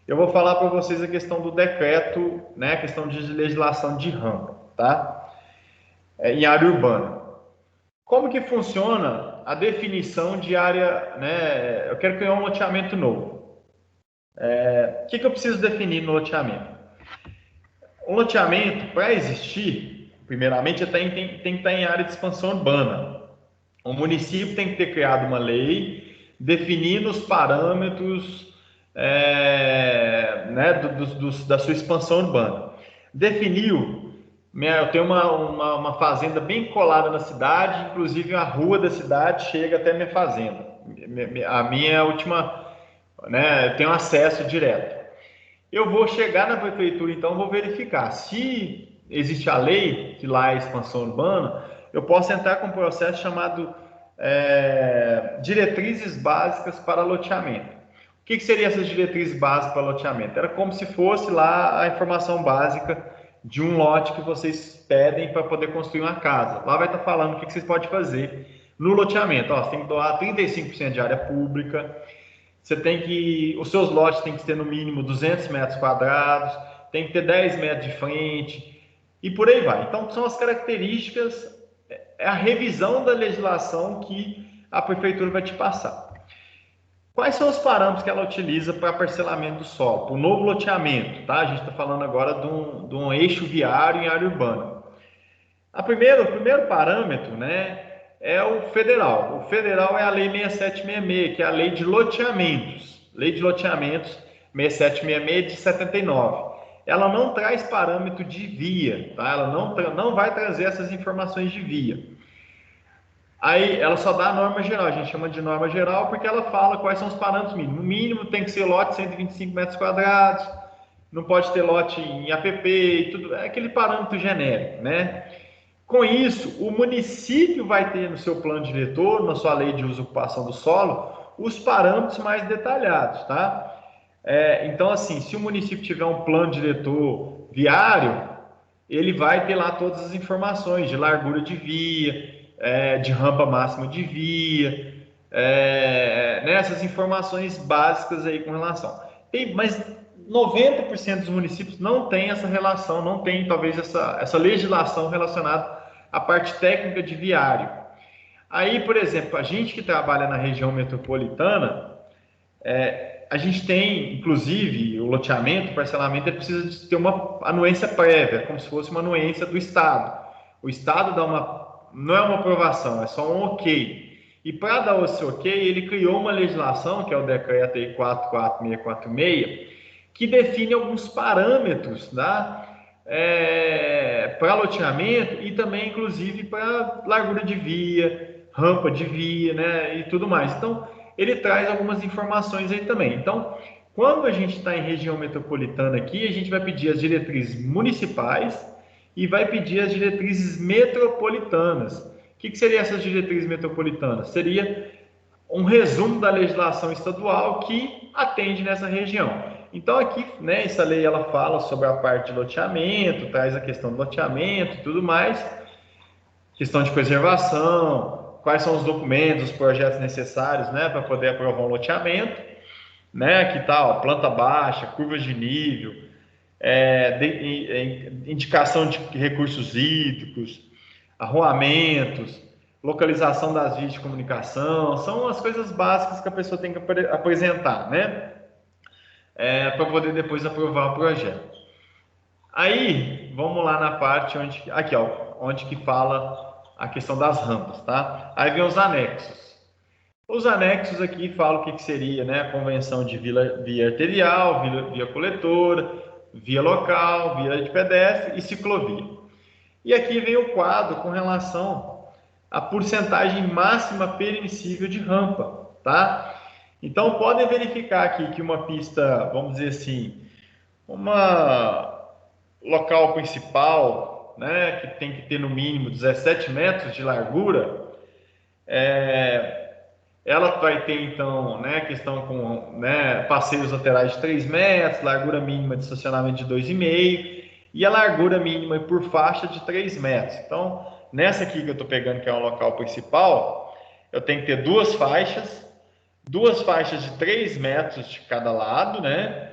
eu vou falar para vocês a questão do decreto, né, a questão de legislação de rampa, tá? Em área urbana. Como que funciona a definição de área, né? Eu quero criar um loteamento novo. O que eu preciso definir no loteamento? Um loteamento, para existir, primeiramente, tem que estar em área de expansão urbana. O município tem que ter criado uma lei definindo os parâmetros né, da sua expansão urbana. Definiu. Eu tenho uma fazenda bem colada na cidade, inclusive a rua da cidade chega até minha fazenda. A minha última, né, eu tenho acesso direto. Eu vou chegar na prefeitura, então vou verificar. Se existe a lei, que lá é expansão urbana, eu posso entrar com um processo chamado diretrizes básicas para loteamento. O que seria essas diretrizes básicas para loteamento? Era como se fosse lá a informação básica de um lote que vocês pedem para poder construir uma casa. Lá vai estar falando o que vocês podem fazer no loteamento. Você tem que doar 35% de área pública, os seus lotes têm que ter no mínimo 200 metros quadrados, tem que ter 10 metros de frente, e por aí vai. Então, são as características, é a revisão da legislação que a prefeitura vai te passar. Quais são os parâmetros que ela utiliza para parcelamento do solo? Para o novo loteamento, tá? A gente está falando agora de um eixo viário em área urbana. O primeiro parâmetro, né, é o federal. O federal é a Lei 6766, que é a Lei de Loteamentos. Lei de Loteamentos 6766 de 79. ela não traz parâmetro de via, tá? Ela não vai trazer essas informações de via. Aí ela só dá a norma geral, a gente chama de norma geral porque ela fala quais são os parâmetros mínimos. No mínimo tem que ser lote 125 metros quadrados, não pode ter lote em APP e tudo, é aquele parâmetro genérico, né? Com isso, o município vai ter no seu plano diretor, na sua lei de uso e ocupação do solo, os parâmetros mais detalhados, tá? Então, assim, se o município tiver um plano diretor viário, ele vai ter lá todas as informações de largura de via, de rampa máxima de via, essas informações básicas aí com relação. Mas 90% dos municípios não tem essa relação, não tem talvez essa legislação relacionada à parte técnica de viário. Aí, por exemplo, a gente que trabalha na região metropolitana, a gente tem, inclusive, o loteamento, o parcelamento, ele precisa de ter uma anuência prévia, como se fosse uma anuência do Estado. O Estado não é uma aprovação, é só um ok. E para dar esse ok, ele criou uma legislação, que é o decreto aí 44646, que define alguns parâmetros, tá? Para loteamento e também, inclusive, para largura de via, rampa de via, né? E tudo mais. Então, ele traz algumas informações aí também. Então, quando a gente está em região metropolitana aqui, a gente vai pedir as diretrizes municipais e vai pedir as diretrizes metropolitanas. O que seriam essas diretrizes metropolitanas? Seria um resumo da legislação estadual que atende nessa região. Então aqui, né, essa lei ela fala sobre a parte de loteamento, traz a questão do loteamento e tudo mais, questão de preservação, quais são os documentos, os projetos necessários, né, para poder aprovar um loteamento, né, aqui tá, ó, planta baixa, curvas de nível, indicação de recursos hídricos, arruamentos, localização das vias de comunicação, são as coisas básicas que a pessoa tem que apresentar, né? Para poder depois aprovar o projeto. Aí, vamos lá na parte onde que fala a questão das rampas, tá? Aí vem os anexos. Os anexos aqui falam o que seria, né? A convenção de via arterial, via coletora, via local, via de pedestre e ciclovia. E aqui vem o quadro com relação à porcentagem máxima permissível de rampa, tá? Então, podem verificar aqui que uma pista, vamos dizer assim, uma local principal, né, que tem que ter no mínimo 17 metros de largura, ela vai ter, então, né, questão com, né, passeios laterais de 3 metros, largura mínima de estacionamento de 2,5 e a largura mínima por faixa de 3 metros. Então, nessa aqui que eu estou pegando, que é um local principal, eu tenho que ter duas faixas de 3 metros de cada lado, né?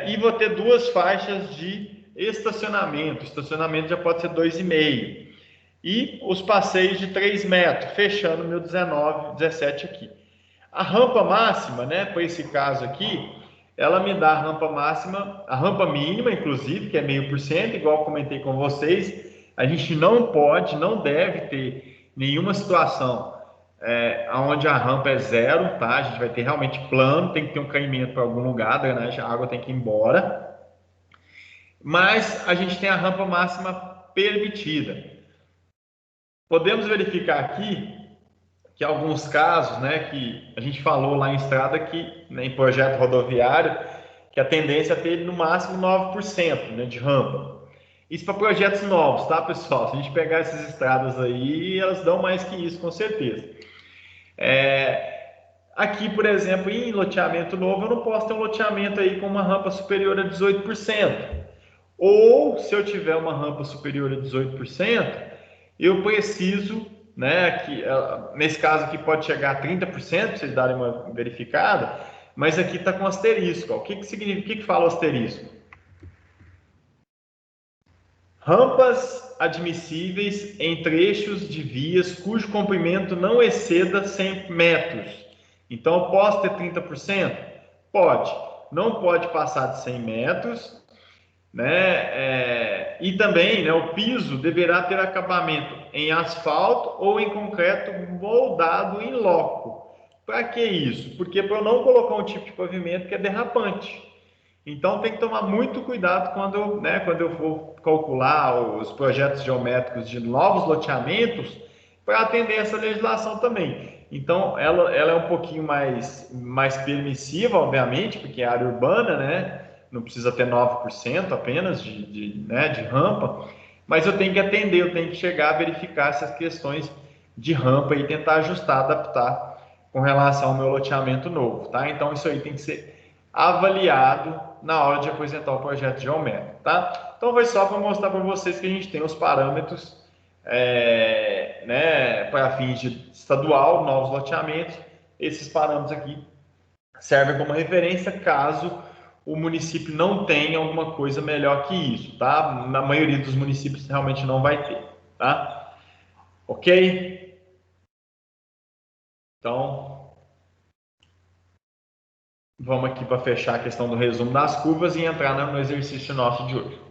E vou ter duas faixas de estacionamento. Estacionamento já pode ser 2,5. E os passeios de 3 metros, fechando meu 19, 17 aqui. A rampa máxima, né, para esse caso aqui, ela me dá a rampa máxima, a rampa mínima, inclusive, que é 0,5%, igual comentei com vocês. A gente não deve ter nenhuma situação onde a rampa é zero, tá? A gente vai ter realmente plano, tem que ter um caimento para algum lugar, a drenagem, a água tem que ir embora. Mas a gente tem a rampa máxima permitida. Podemos verificar aqui que alguns casos, né, que a gente falou lá em estrada, que, né, em projeto rodoviário, que a tendência é ter no máximo 9%, né, de rampa. Isso para projetos novos, tá, pessoal? Se a gente pegar essas estradas aí, elas dão mais que isso, com certeza. Aqui, por exemplo, em loteamento novo, eu não posso ter um loteamento aí com uma rampa superior a 18%. Ou, se eu tiver uma rampa superior a 18%, eu preciso, né, nesse caso aqui pode chegar a 30%, para vocês darem uma verificada, mas aqui está com asterisco. Ó. O que significa? O que fala o asterisco? Rampas admissíveis em trechos de vias cujo comprimento não exceda 100 metros. Então, eu posso ter 30%? Pode. Não pode passar de 100 metros, né? E também, né, o piso deverá ter acabamento em asfalto ou em concreto moldado em loco. Para que isso? Porque para eu não colocar um tipo de pavimento que é derrapante. Então tem que tomar muito cuidado quando eu for calcular os projetos geométricos de novos loteamentos para atender essa legislação também. Então ela é um pouquinho mais permissiva, obviamente, porque é área urbana, né? Não precisa ter 9% apenas de rampa, mas eu tenho que atender, eu tenho que chegar a verificar essas questões de rampa e tentar ajustar, adaptar com relação ao meu loteamento novo, tá? Então isso aí tem que ser avaliado na hora de apresentar o projeto geométrico, tá? Então foi só para mostrar para vocês que a gente tem os parâmetros né, para fins de estadual, novos loteamentos. Esses parâmetros aqui servem como referência caso o município não tenha alguma coisa melhor que isso, tá? Na maioria dos municípios realmente não vai ter, tá? Ok? Então, vamos aqui para fechar a questão do resumo das curvas e entrar no exercício nosso de hoje.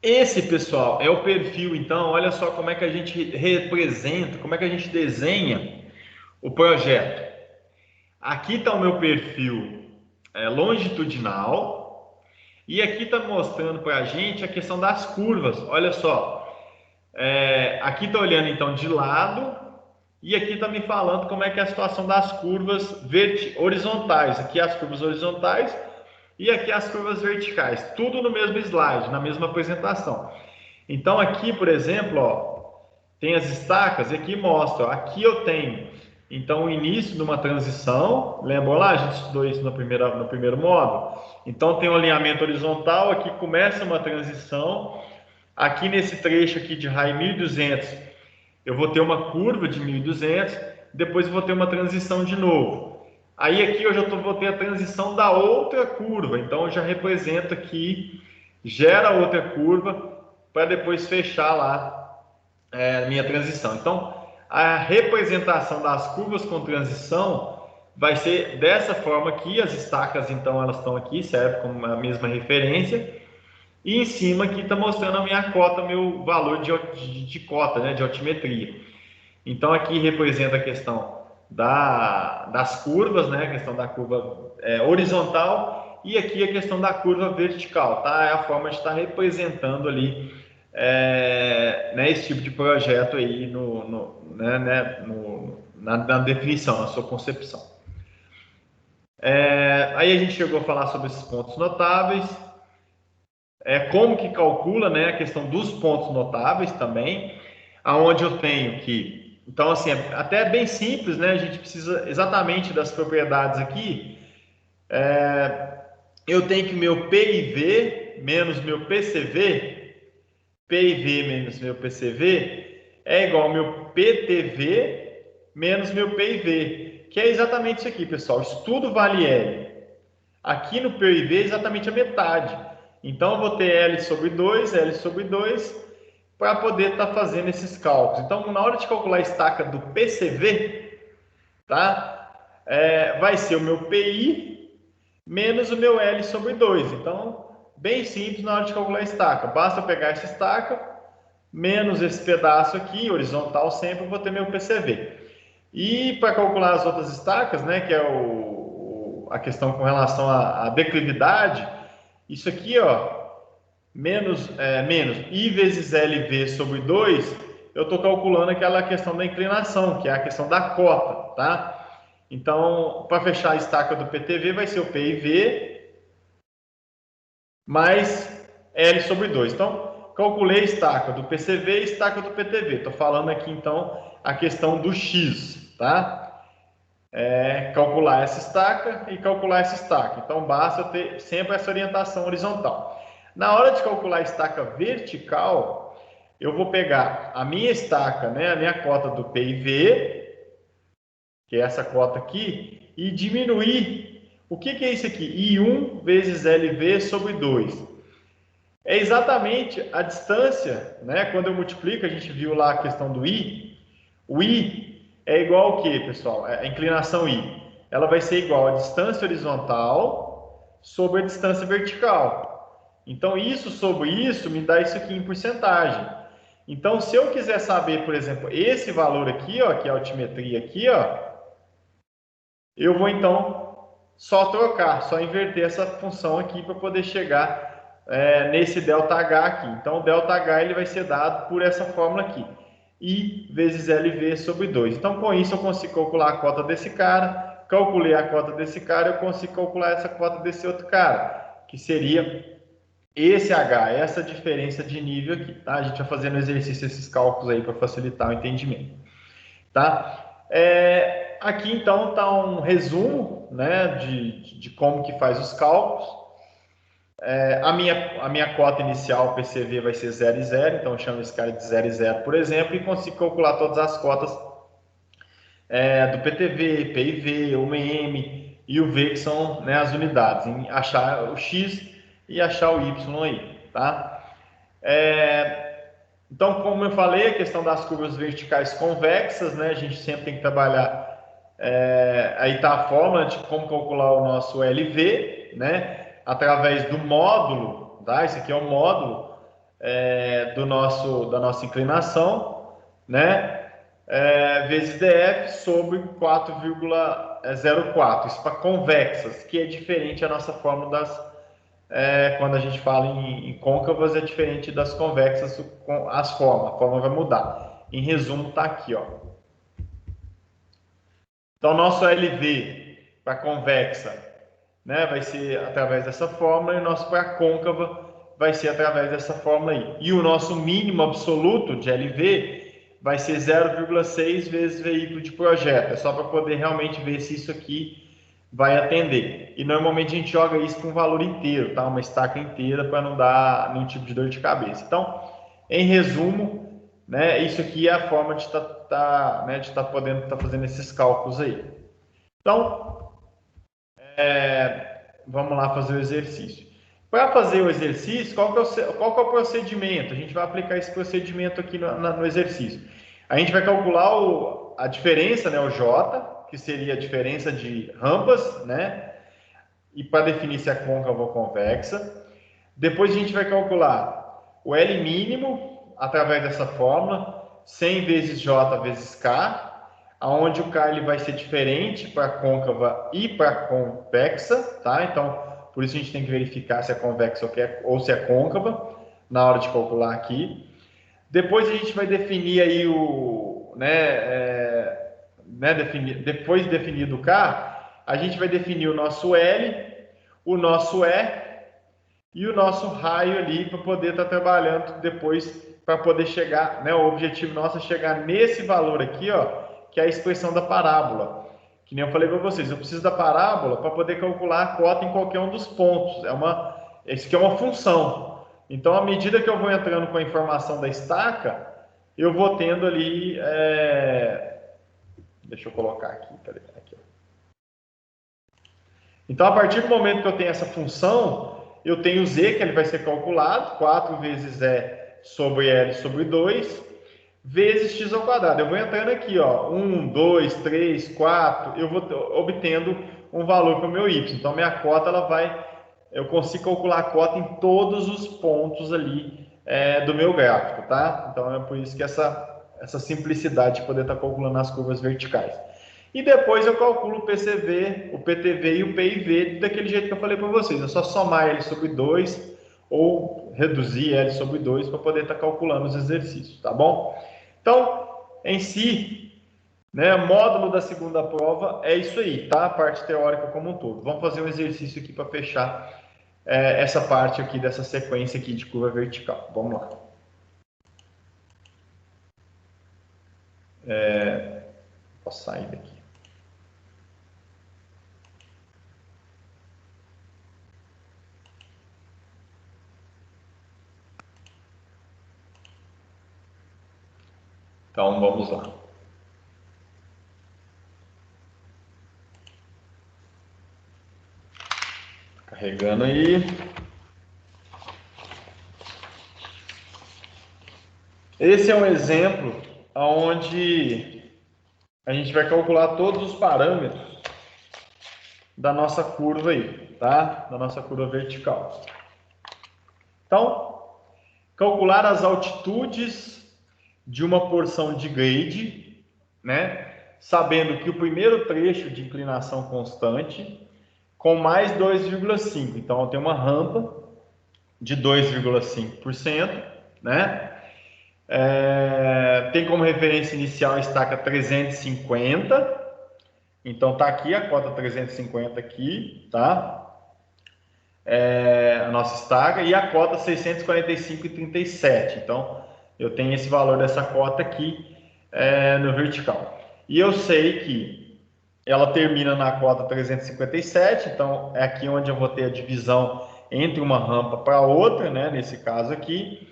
Esse, pessoal, é o perfil, então, olha só como é que a gente representa, como é que a gente desenha o projeto. Aqui está o meu perfil longitudinal e aqui está mostrando para a gente a questão das curvas. Olha só, aqui está olhando então de lado e aqui está me falando como é que é a situação das curvas horizontais. Aqui as curvas horizontais e aqui as curvas verticais. Tudo no mesmo slide, na mesma apresentação. Então aqui, por exemplo, ó, tem as estacas e aqui mostra, ó, aqui eu tenho então o início de uma transição, lembra lá, a gente estudou isso no primeiro módulo? Então tem um alinhamento horizontal, aqui começa uma transição, aqui nesse trecho aqui de raio 1200, eu vou ter uma curva de 1200, depois eu vou ter uma transição de novo. Aí aqui eu já vou ter a transição da outra curva, então eu já represento aqui, gera outra curva, para depois fechar lá a minha transição. Então, a representação das curvas com transição vai ser dessa forma aqui, as estacas então elas estão aqui, serve como a mesma referência, e em cima aqui está mostrando a minha cota, meu valor de cota, né, de altimetria. Então aqui representa a questão das curvas, né, a questão da curva horizontal, e aqui a questão da curva vertical, tá? É a forma de estar representando ali né, esse tipo de projeto aí na definição, na sua concepção. Aí a gente chegou a falar sobre esses pontos notáveis, como que calcula, né, a questão dos pontos notáveis também, aonde eu tenho que, então assim, até bem simples, né, a gente precisa exatamente das propriedades aqui, eu tenho que meu PIV menos meu PCV, PIV menos meu PCV é igual ao meu PTV menos meu PIV, que é exatamente isso aqui, pessoal. Isso tudo vale L. Aqui no PIV é exatamente a metade. Então, eu vou ter L sobre 2, para poder estar fazendo esses cálculos. Então, na hora de calcular a estaca do PCV, tá? Vai ser o meu PI menos o meu L sobre 2. Então, bem simples na hora de calcular a estaca. Basta eu pegar essa estaca, menos esse pedaço aqui, horizontal sempre, eu vou ter meu PCV. E para calcular as outras estacas, né, que é a questão com relação à declividade, isso aqui, ó, menos I vezes LV sobre 2, eu estou calculando aquela questão da inclinação, que é a questão da cota, tá? Então, para fechar a estaca do PTV, vai ser o PIV mais L sobre 2. Então, calculei a estaca do PCV e estaca do PTV. Estou falando aqui, então, a questão do X, tá? Calcular essa estaca e calcular essa estaca. Então, basta ter sempre essa orientação horizontal. Na hora de calcular a estaca vertical, eu vou pegar a minha estaca, né, a minha cota do PIV, que é essa cota aqui, e diminuir. O que é isso aqui? I1 vezes LV sobre 2. É exatamente a distância, né? Quando eu multiplico, a gente viu lá a questão do I. O I é igual ao que, pessoal? A inclinação I. Ela vai ser igual à distância horizontal sobre a distância vertical. Então, isso sobre isso me dá isso aqui em porcentagem. Então, se eu quiser saber, por exemplo, esse valor aqui, ó, que é a altimetria aqui, ó, eu vou então só trocar, só inverter essa função aqui para poder chegar nesse ΔH aqui. Então o ΔH ele vai ser dado por essa fórmula aqui, I vezes LV sobre 2. Então com isso eu consigo calcular a cota desse cara, calculei a cota desse cara, eu consigo calcular essa cota desse outro cara, que seria esse H, essa diferença de nível aqui, tá? A gente vai fazendo exercício esses cálculos aí para facilitar o entendimento, tá? Aqui então está um resumo, né, de como que faz os cálculos. A minha cota inicial PCV vai ser 0 e 0, então eu chamo esse cara de 0 e 0, por exemplo, e consigo calcular todas as cotas do PTV, PIV, UMM e o V, que são, né, as unidades, em achar o X e achar o Y aí, tá? Então, como eu falei, a questão das curvas verticais convexas, né, a gente sempre tem que trabalhar, aí está a fórmula de como calcular o nosso LV, né, através do módulo, tá? Esse aqui é o módulo da nossa inclinação, né, vezes DF sobre 4,04, isso para convexas, que é diferente a nossa fórmula das quando a gente fala em côncavas, é diferente das convexas, a forma vai mudar. Em resumo, está aqui, ó. Então, nosso LV para convexa, né, vai ser através dessa fórmula, e o nosso para côncava vai ser através dessa fórmula aí. E o nosso mínimo absoluto de LV vai ser 0,6 vezes veículo de projeto. É só para poder realmente ver se isso aqui vai atender. E normalmente a gente joga isso com um valor inteiro, tá? Uma estaca inteira para não dar nenhum tipo de dor de cabeça. Então, em resumo, né, isso aqui é a forma de estar podendo estar fazendo esses cálculos aí. Então, vamos lá fazer o exercício. Para fazer o exercício, qual que é o procedimento? A gente vai aplicar esse procedimento aqui no exercício. A gente vai calcular a diferença, né, o J, que seria a diferença de rampas, né? E para definir se é côncava ou convexa. Depois a gente vai calcular o L mínimo através dessa fórmula, 100 vezes J vezes K, aonde o K ele vai ser diferente para côncava e para convexa, tá? Então, por isso a gente tem que verificar se é convexa ou se é côncava na hora de calcular aqui. Depois a gente vai definir aí depois de definido o K, a gente vai definir o nosso L, o nosso E e o nosso raio ali para poder estar trabalhando depois, para poder chegar, né? O objetivo nosso é chegar nesse valor aqui, ó, que é a expressão da parábola. Que nem eu falei para vocês, eu preciso da parábola para poder calcular a cota em qualquer um dos pontos. Isso aqui é uma função. Então, à medida que eu vou entrando com a informação da estaca, eu vou tendo ali... Deixa eu colocar aqui, peraí, aqui. Então, a partir do momento que eu tenho essa função, eu tenho Z, que ele vai ser calculado, 4 vezes E sobre L sobre 2, vezes X ao quadrado. Eu vou entrando aqui, ó, 1, 2, 3, 4, eu vou obtendo um valor para o meu Y. Então, minha cota, eu consigo calcular a cota em todos os pontos ali do meu gráfico, tá? Então, é por isso que essa simplicidade de poder estar calculando as curvas verticais. E depois eu calculo o PCV, o PTV e o PIV daquele jeito que eu falei para vocês. É só somar L sobre 2 ou reduzir L sobre 2 para poder estar calculando os exercícios, tá bom? Então, em si, né, módulo da segunda prova é isso aí, tá? A parte teórica como um todo. Vamos fazer um exercício aqui para fechar essa parte aqui dessa sequência aqui de curva vertical. Vamos lá. Posso sair daqui. Então, vamos lá. Carregando aí. Esse é um exemplo onde a gente vai calcular todos os parâmetros da nossa curva aí, tá? Da nossa curva vertical. Então, calcular as altitudes de uma porção de grade, né? sabendo que o primeiro trecho de inclinação constante com mais 2,5. Então, eu tenho uma rampa de 2,5%, né? Tem como referência inicial a estaca 350. Então, tá aqui a cota 350 aqui, tá? A nossa estaca e a cota 645,37. Então, eu tenho esse valor dessa cota aqui no vertical. E eu sei que ela termina na cota 357, então é aqui onde eu vou ter a divisão entre uma rampa para outra, né, nesse caso aqui,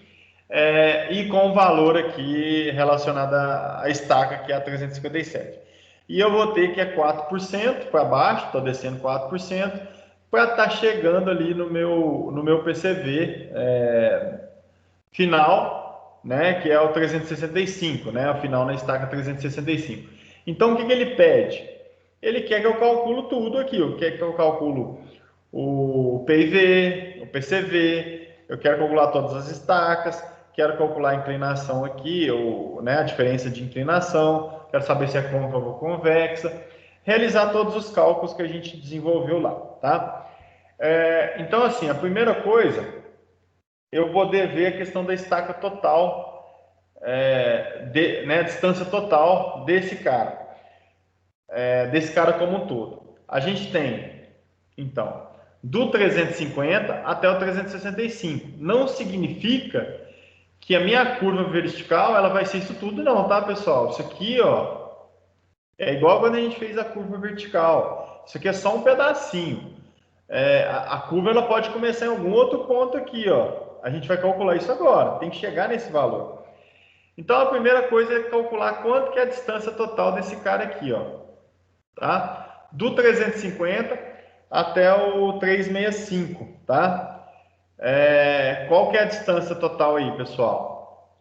e com o valor aqui relacionado à estaca, que é a 357. E eu vou ter que é 4% para baixo, estou descendo 4%, para estar chegando ali no meu PCV final, né, que é o 365, né, o final na estaca 365. Então, o que ele pede? Ele quer que eu calculo tudo aqui, quer que eu calculo o PIV, o PCV, eu quero calcular todas as estacas, quero calcular a inclinação aqui, né, a diferença de inclinação, quero saber se é côncava ou convexa, realizar todos os cálculos que a gente desenvolveu lá, tá? Então, assim, a primeira coisa, eu vou ver a questão da estaca total, né, a distância total desse cara como um todo. A gente tem, então, do 350 até o 365. Não significa que a minha curva vertical ela vai ser isso tudo, não, tá, pessoal? Isso aqui, ó, é igual quando a gente fez a curva vertical. Isso aqui é só um pedacinho. A curva ela pode começar em algum outro ponto aqui, ó. A gente vai calcular isso agora. Tem que chegar nesse valor. Então, a primeira coisa é calcular quanto que é a distância total desse cara aqui, ó. Tá? Do 350 até o 365, tá? Qual que é a distância total aí, pessoal?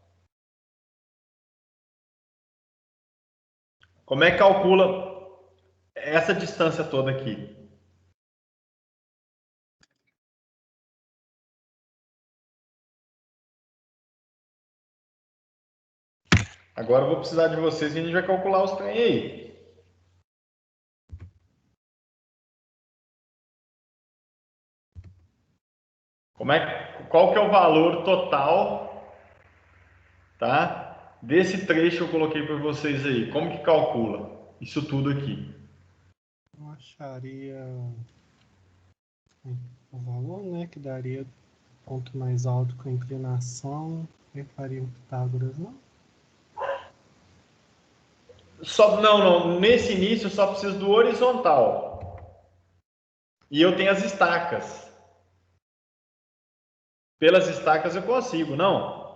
Como é que calcula essa distância toda aqui? Agora eu vou precisar de vocês e a gente vai calcular os trem aí. Qual que é o valor total, tá? Desse trecho que eu coloquei para vocês aí. Como que calcula isso tudo aqui? Eu acharia o valor, né, que daria ponto mais alto com a inclinação. Eu faria um Pitágoras, não? Não. Nesse início eu só preciso do horizontal. E eu tenho as estacas. Pelas estacas eu consigo, não?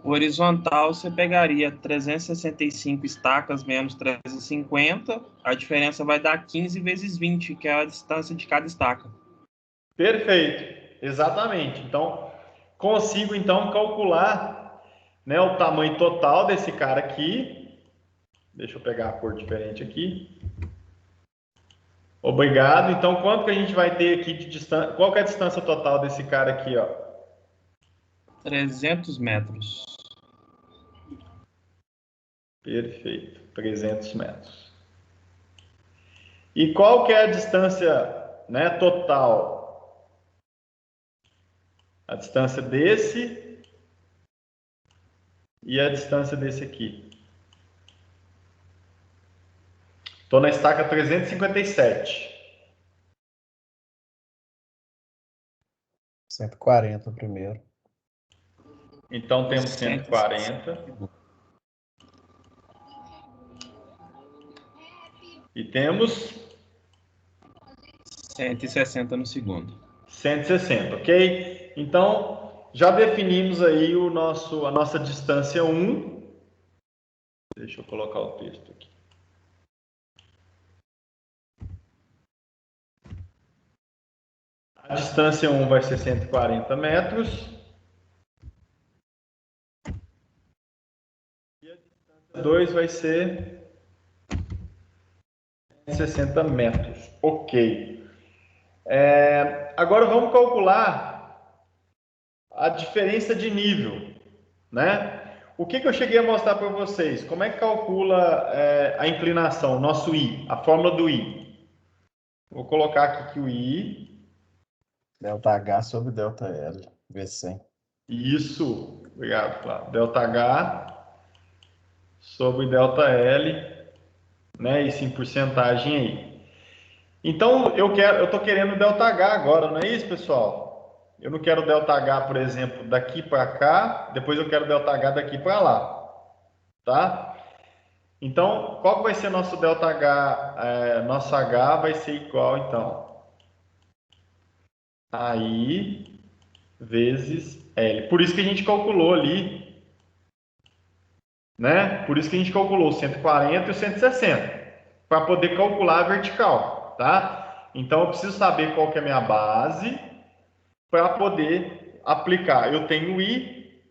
O horizontal você pegaria 365 estacas menos 350, a diferença vai dar 15 vezes 20, que é a distância de cada estaca. Perfeito, exatamente. Então, consigo então calcular, né, o tamanho total desse cara aqui. Deixa eu pegar a cor diferente aqui. Obrigado. Então, quanto que a gente vai ter aqui de distância? Qual que é a distância total desse cara aqui, ó? 300 metros. Perfeito, 300 metros. E qual que é a distância, né, total? A distância desse e a distância desse aqui. Estou na estaca 357. 140 primeiro. Então temos 140. E temos 160 no segundo. 160, ok? Então, já definimos aí a nossa distância 1. Deixa eu colocar o texto aqui. A distância 1 vai ser 140 metros. E a distância 2 vai ser 60 metros. Ok. Agora vamos calcular a diferença de nível, né? O que eu cheguei a mostrar para vocês? Como é que calcula a inclinação, nosso I, a fórmula do I? Vou colocar aqui que o I... ΔH sobre ΔL, V100. Isso, obrigado, Flávio. ΔH sobre ΔL, né? Isso em porcentagem aí. Então, eu estou querendo ΔH agora, não é isso, pessoal? Eu não quero ΔH, por exemplo, daqui para cá, depois eu quero ΔH daqui para lá, tá? Então, qual que vai ser nosso ΔH? Nosso H vai ser igual, então, a I vezes L. Por isso que a gente calculou ali, né? Por isso que a gente calculou o 140 e o 160, para poder calcular a vertical, tá? Então, eu preciso saber qual que é a minha base para poder aplicar. Eu tenho o I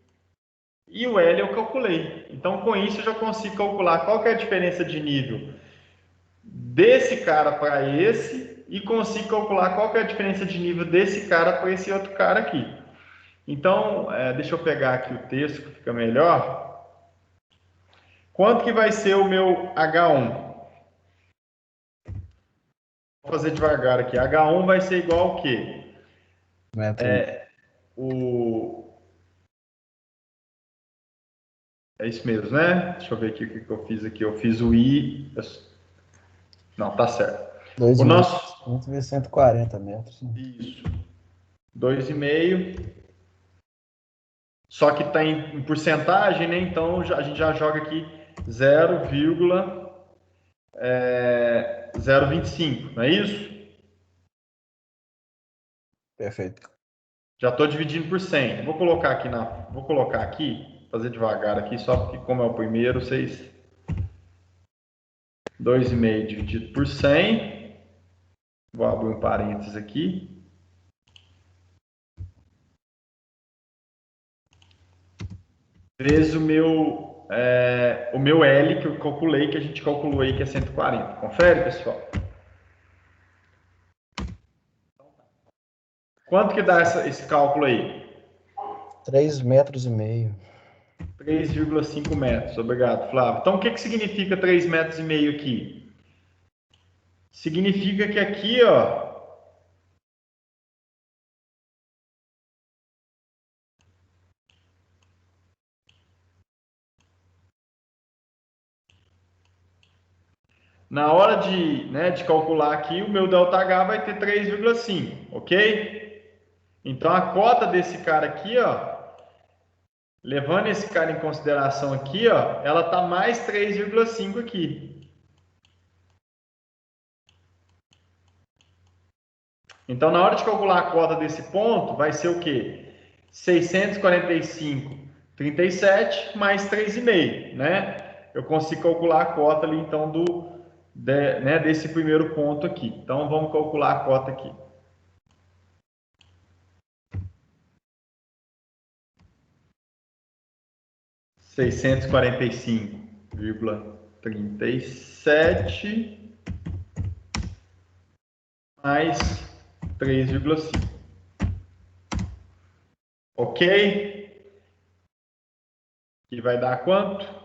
e o L eu calculei. Então, com isso, eu já consigo calcular qual que é a diferença de nível desse cara para esse e consigo calcular qual que é a diferença de nível desse cara para esse outro cara aqui. Então, deixa eu pegar aqui o texto que fica melhor. Quanto que vai ser o meu H1? Vou fazer devagar aqui. H1 vai ser igual ao quê? É isso mesmo, né? Deixa eu ver aqui o que eu fiz aqui. Eu fiz o I... Não, tá certo. 2,5 O nosso... vezes 140 metros. Isso. 2,5. Só que está em porcentagem, né? Então a gente já joga aqui 0,025, não é isso? Perfeito. Já estou dividindo por 100. Vou colocar aqui, fazer devagar aqui, só porque como é o primeiro, vocês... 2,5 dividido por 100. Vou abrir um parênteses aqui. Vezes o meu L, que eu calculei, que a gente calculou aí, que é 140. Confere, pessoal? Quanto que dá esse cálculo aí? 3,5 metros. 3,5 metros. Obrigado, Flávio. Então, o que significa 3,5 metros aqui? Significa que aqui, ó, na hora de calcular aqui, o meu ΔH vai ter 3,5, ok? Então, a cota desse cara aqui, ó, levando esse cara em consideração aqui, ó, ela tá mais 3,5 aqui. Então, na hora de calcular a cota desse ponto, vai ser o quê? 645,37 mais 3,5, né? Eu consigo calcular a cota ali, então, desse primeiro ponto aqui. Então, vamos calcular a cota aqui. (645,37) mais 3,5. Ok? Que vai dar quanto?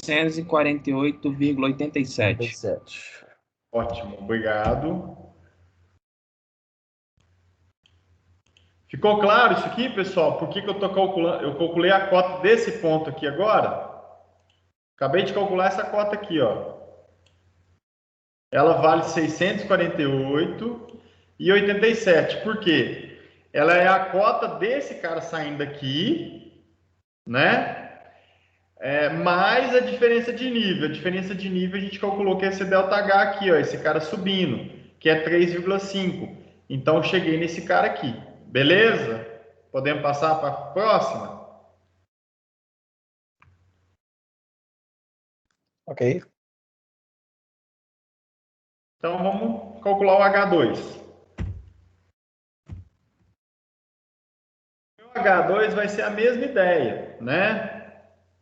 R$148,87. Ótimo, obrigado. Ficou claro isso aqui, pessoal? Por que eu estou calculando? Eu calculei a cota desse ponto aqui agora. Acabei de calcular essa cota aqui, ó. Ela vale 648,87. Por quê? Ela é a cota desse cara saindo daqui, né? Mais a diferença de nível. A diferença de nível a gente calculou que é esse ΔH aqui, ó, esse cara subindo, que é 3,5. Então, eu cheguei nesse cara aqui. Beleza? Podemos passar para a próxima? Ok. Então, vamos calcular o H2. O H2 vai ser a mesma ideia, né?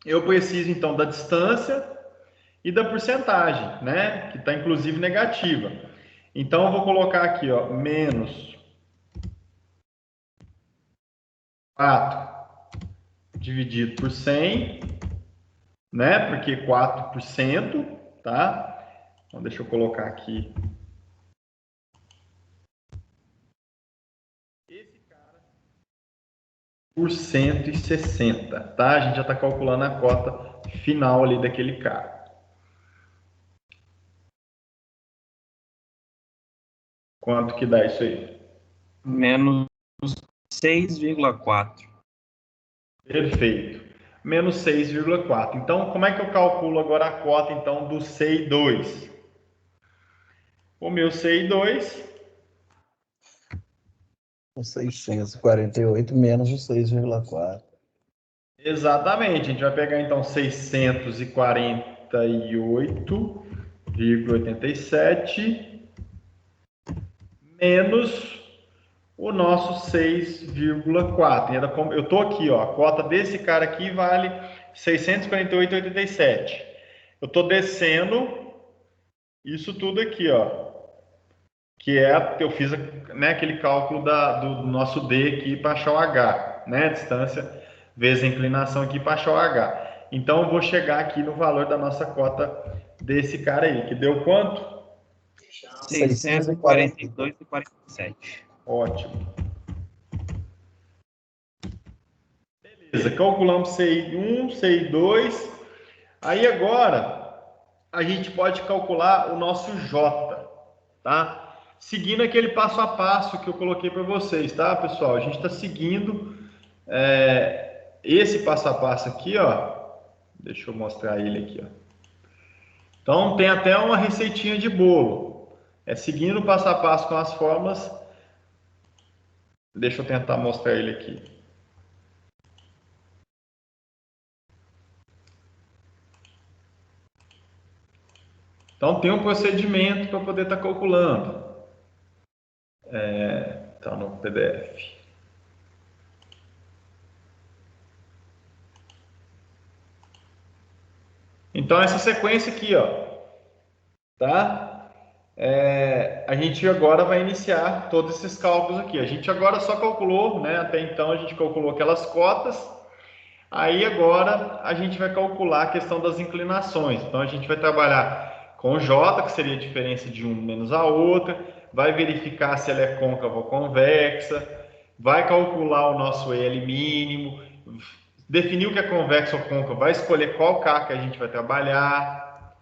Eu preciso, então, da distância e da porcentagem, né? Que está inclusive negativa. Então, eu vou colocar aqui, ó, menos 4 dividido por 100, né? Porque 4%, tá? Então, deixa eu colocar aqui. Esse cara por 160, tá? A gente já está calculando a cota final ali daquele cara. Quanto que dá isso aí? Menos 6,4. Perfeito. Menos 6,4. Então, como é que eu calculo agora a cota então do CI2? O meu CI2 O 648 menos o 6,4. exatamente, a gente vai pegar então 648,87 menos o nosso 6,4. Eu estou aqui, ó, a cota desse cara aqui vale 648,87. Eu estou descendo isso tudo aqui, ó, que é, eu fiz, né, aquele cálculo do nosso D aqui para achar o H, né, a distância vezes a inclinação aqui para achar o H. Então, eu vou chegar aqui no valor da nossa cota desse cara aí, que deu quanto? 642,47. Ótimo. Beleza, calculamos CI1, CI2. Aí agora, a gente pode calcular o nosso J, tá? Seguindo aquele passo a passo que eu coloquei para vocês, tá, pessoal? A gente está seguindo esse passo a passo aqui, ó. Deixa eu mostrar ele aqui, ó. Então, tem até uma receitinha de bolo. É seguindo o passo a passo com as fórmulas. Deixa eu tentar mostrar ele aqui. Então, tem um procedimento para poder estar calculando. Tá no PDF. Então, essa sequência aqui, ó, tá? A gente agora vai iniciar todos esses cálculos aqui. A gente agora só calculou, né? Até então a gente calculou aquelas cotas. Aí agora a gente vai calcular a questão das inclinações. Então a gente vai trabalhar com J, que seria a diferença de um menos a outra, vai verificar se ela é côncava ou convexa, vai calcular o nosso L mínimo, definir o que é convexo ou côncavo, vai escolher qual K que a gente vai trabalhar,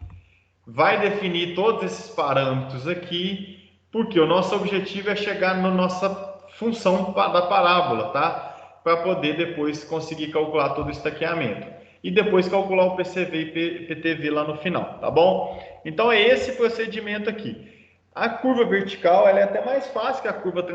vai definir todos esses parâmetros aqui, porque o nosso objetivo é chegar na nossa função da parábola, tá? Para poder depois conseguir calcular todo o estaqueamento. E depois calcular o PCV e PTV lá no final, tá bom? Então é esse procedimento aqui. A curva vertical ela é até mais fácil que a curva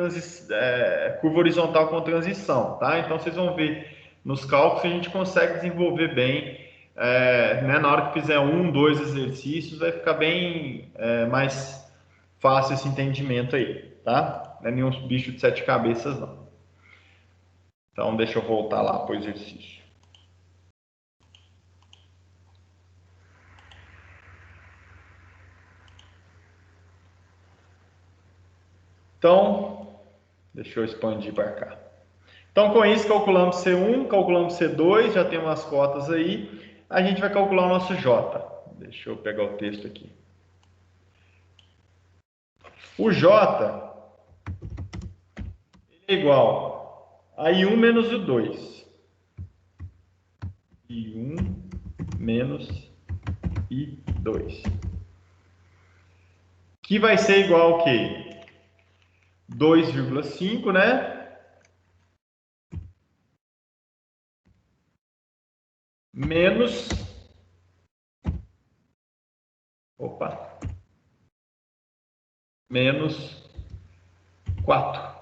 horizontal com transição, tá? Então vocês vão ver nos cálculos que a gente consegue desenvolver bem, né? Na hora que fizer 1, 2 exercícios, vai ficar bem mais fácil esse entendimento aí, tá? Não é nenhum bicho de 7 cabeças, não. Então, deixa eu voltar lá para o exercício. Então, deixa eu expandir para cá. Então, com isso, calculamos C1, calculamos C2, já tem umas cotas aí. A gente vai calcular o nosso J. Deixa eu pegar o texto aqui. O J é igual a I1 menos o 2. I1 menos I2. Que vai ser igual ao quê? 2,5, né? Menos... Opa! Menos 4.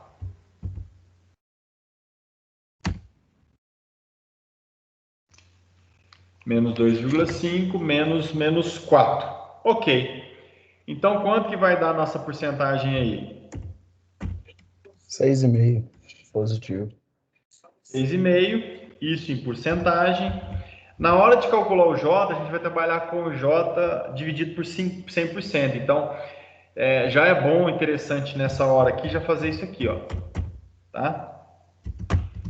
Menos 2,5 menos 4. Ok. Então, quanto que vai dar a nossa porcentagem aí? 6,5 positivo. 6,5. Isso em porcentagem. Na hora de calcular o J, a gente vai trabalhar com o J dividido por 100%. Então, já é bom, interessante nessa hora aqui, já fazer isso aqui, ó. Tá?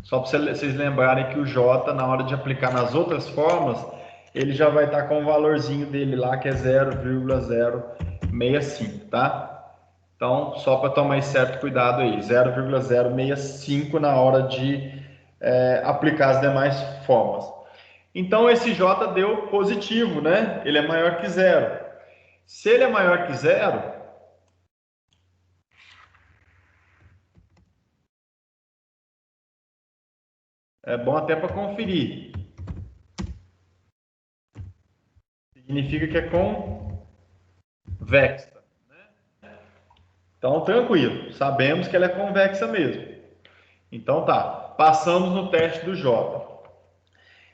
Só para vocês lembrarem que o J, na hora de aplicar nas outras formas, ele já vai estar com o valorzinho dele lá, que é 0,065, tá? Então, só para tomar esse certo cuidado aí, 0,065 na hora de aplicar as demais formas. Então, esse J deu positivo, né? Ele é maior que zero. Se ele é maior que zero, é bom até para conferir. Significa que é convexa. Então, tranquilo. Sabemos que ela é convexa mesmo. Então, tá. Passamos no teste do J.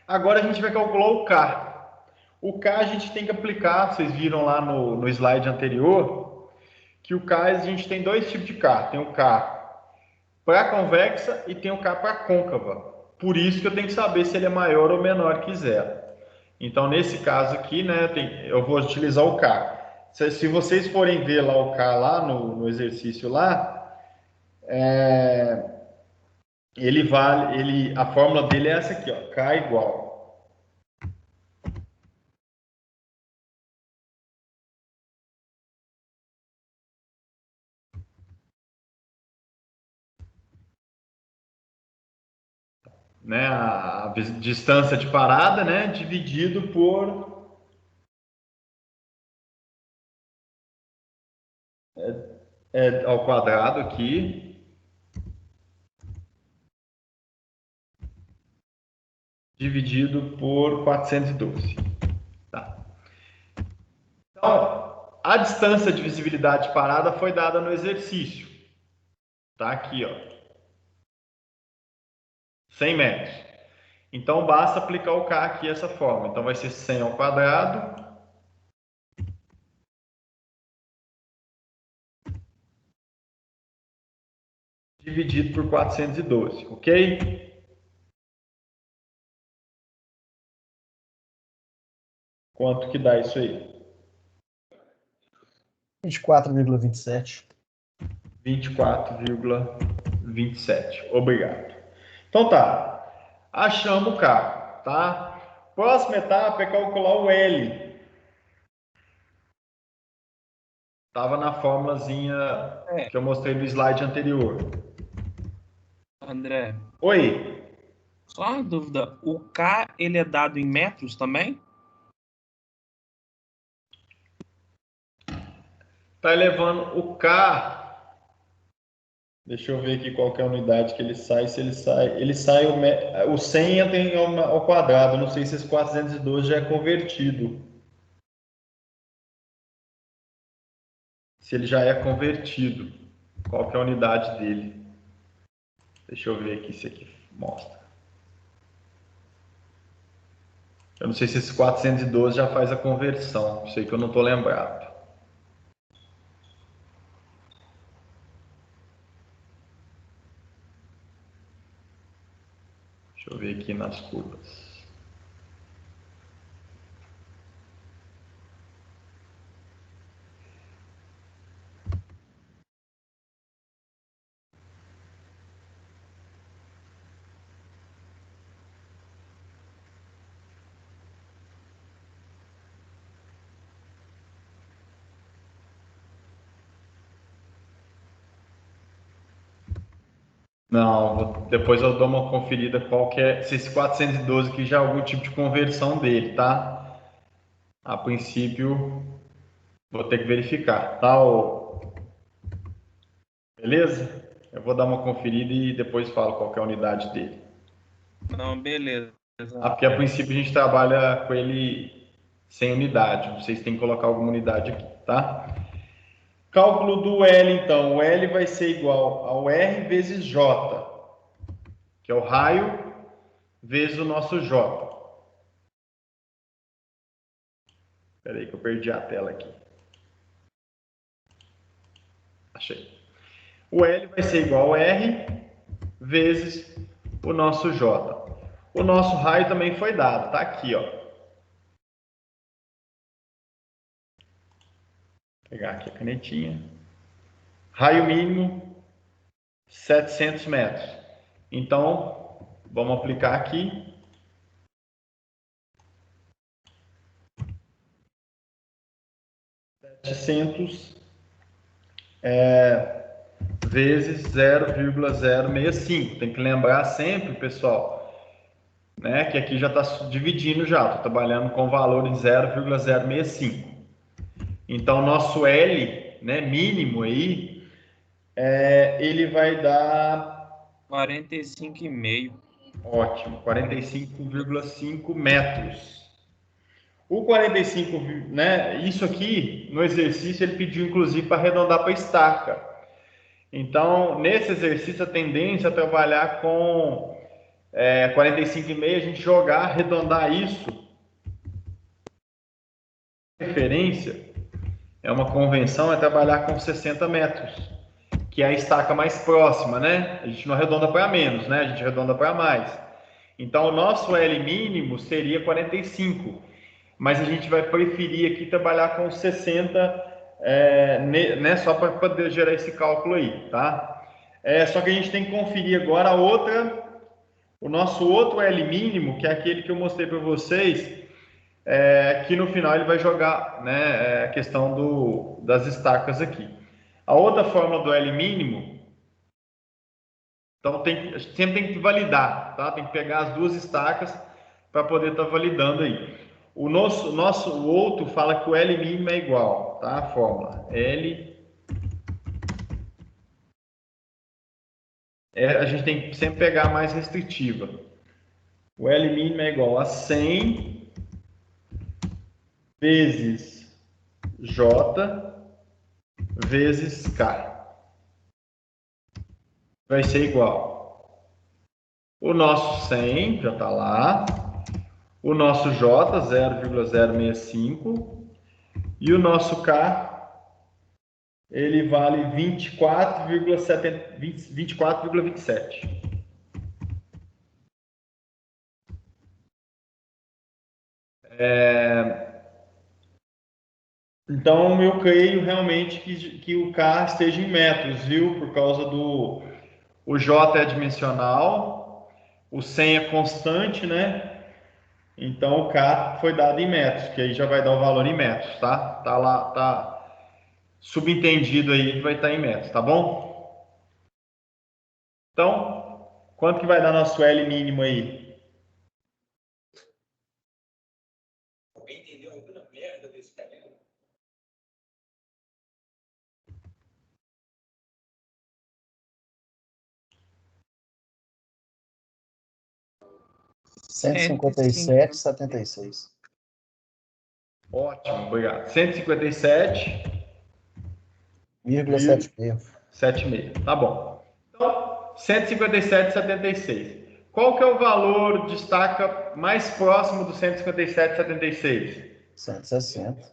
Agora a gente vai calcular o K. O K a gente tem que aplicar, vocês viram lá no slide anterior, que o K a gente tem dois tipos de K. Tem o K para convexa e tem o K para côncava. Por isso que eu tenho que saber se ele é maior ou menor que zero. Então, nesse caso aqui, né, eu vou utilizar o K. Se vocês forem ver lá o K lá no exercício lá, a fórmula dele é essa aqui, ó, K igual né, a distância de parada, né, dividido por ao quadrado aqui, dividido por 412. Tá. Então, a distância de visibilidade de parada foi dada no exercício. Tá aqui, ó. 100 metros. Então, basta aplicar o K aqui dessa forma. Então, vai ser 100 ao quadrado dividido por 412, ok? Quanto que dá isso aí? 24,27. 24,27. Obrigado. Então tá. Achamos o K, tá? Próxima etapa é calcular o L. Estava na formulazinha que eu mostrei no slide anterior. André, Oi. só uma dúvida. O K, ele é dado em metros também? Tá elevando o K. Deixa eu ver aqui qual que é a unidade que ele sai. Se ele sai o 100 entra ao quadrado. Não sei se esse 412 já é convertido. Se ele já é convertido. Qual que é a unidade dele? Deixa eu ver aqui se aqui mostra. Eu não sei se esse 412 já faz a conversão. Sei que eu não estou lembrado. Deixa eu ver aqui nas curvas. Não, depois eu dou uma conferida qual que é, se esse 412 aqui já é algum tipo de conversão dele, tá? A princípio, vou ter que verificar, tá? Beleza? Eu vou dar uma conferida e depois falo qual que é a unidade dele. Não, beleza. Porque a princípio a gente trabalha com ele sem unidade. Vocês têm que colocar alguma unidade aqui, tá? Cálculo do L, então. O L vai ser igual ao R vezes J, que é o raio vezes o nosso J. Espera aí que eu perdi a tela aqui. Achei. O L vai ser igual ao R vezes o nosso J. O nosso raio também foi dado, tá aqui, ó. Vou pegar aqui a canetinha. Raio mínimo 700 metros. Então, vamos aplicar aqui. 700 vezes 0,065. Tem que lembrar sempre, pessoal, né, que aqui já está dividindo já. Estou trabalhando com valor em 0,065. Então, nosso L, né, mínimo aí, ele vai dar 45,5. ótimo, 45,5 metros. O 45, né, isso aqui no exercício ele pediu inclusive para arredondar para estaca. Então, nesse exercício a tendência é trabalhar com 45,5, a gente jogar, arredondar isso. A referência é uma convenção, é trabalhar com 60 metros, que é a estaca mais próxima, né? A gente não arredonda para menos, né? A gente arredonda para mais. Então, o nosso L mínimo seria 45, mas a gente vai preferir aqui trabalhar com 60, né? Só para poder gerar esse cálculo aí, tá? Só que a gente tem que conferir agora o nosso outro L mínimo, que é aquele que eu mostrei para vocês, que no final ele vai jogar, né, a questão das estacas aqui. A outra fórmula do L mínimo, então sempre tem que validar, tá? Tem que pegar as duas estacas para poder estar validando aí. O outro fala que o L mínimo é igual, tá? A fórmula L a gente tem que sempre pegar a mais restritiva. O L mínimo é igual a 100 vezes J vezes K. Vai ser igual. O nosso 100 já está lá. O nosso J, 0,065. E o nosso K, ele vale 24,27. Então, eu creio realmente que o K esteja em metros, viu? Por causa o J é dimensional, o 100 é constante, né? Então, o K foi dado em metros, que aí já vai dar o valor em metros, tá? Tá lá, tá subentendido aí que vai estar em metros, tá bom? Então, quanto que vai dar nosso L mínimo aí? 157,76. Ótimo, obrigado. 157,76. Tá bom. Então, 157,76. Qual que é o valor de estaca mais próximo do 157,76? 160.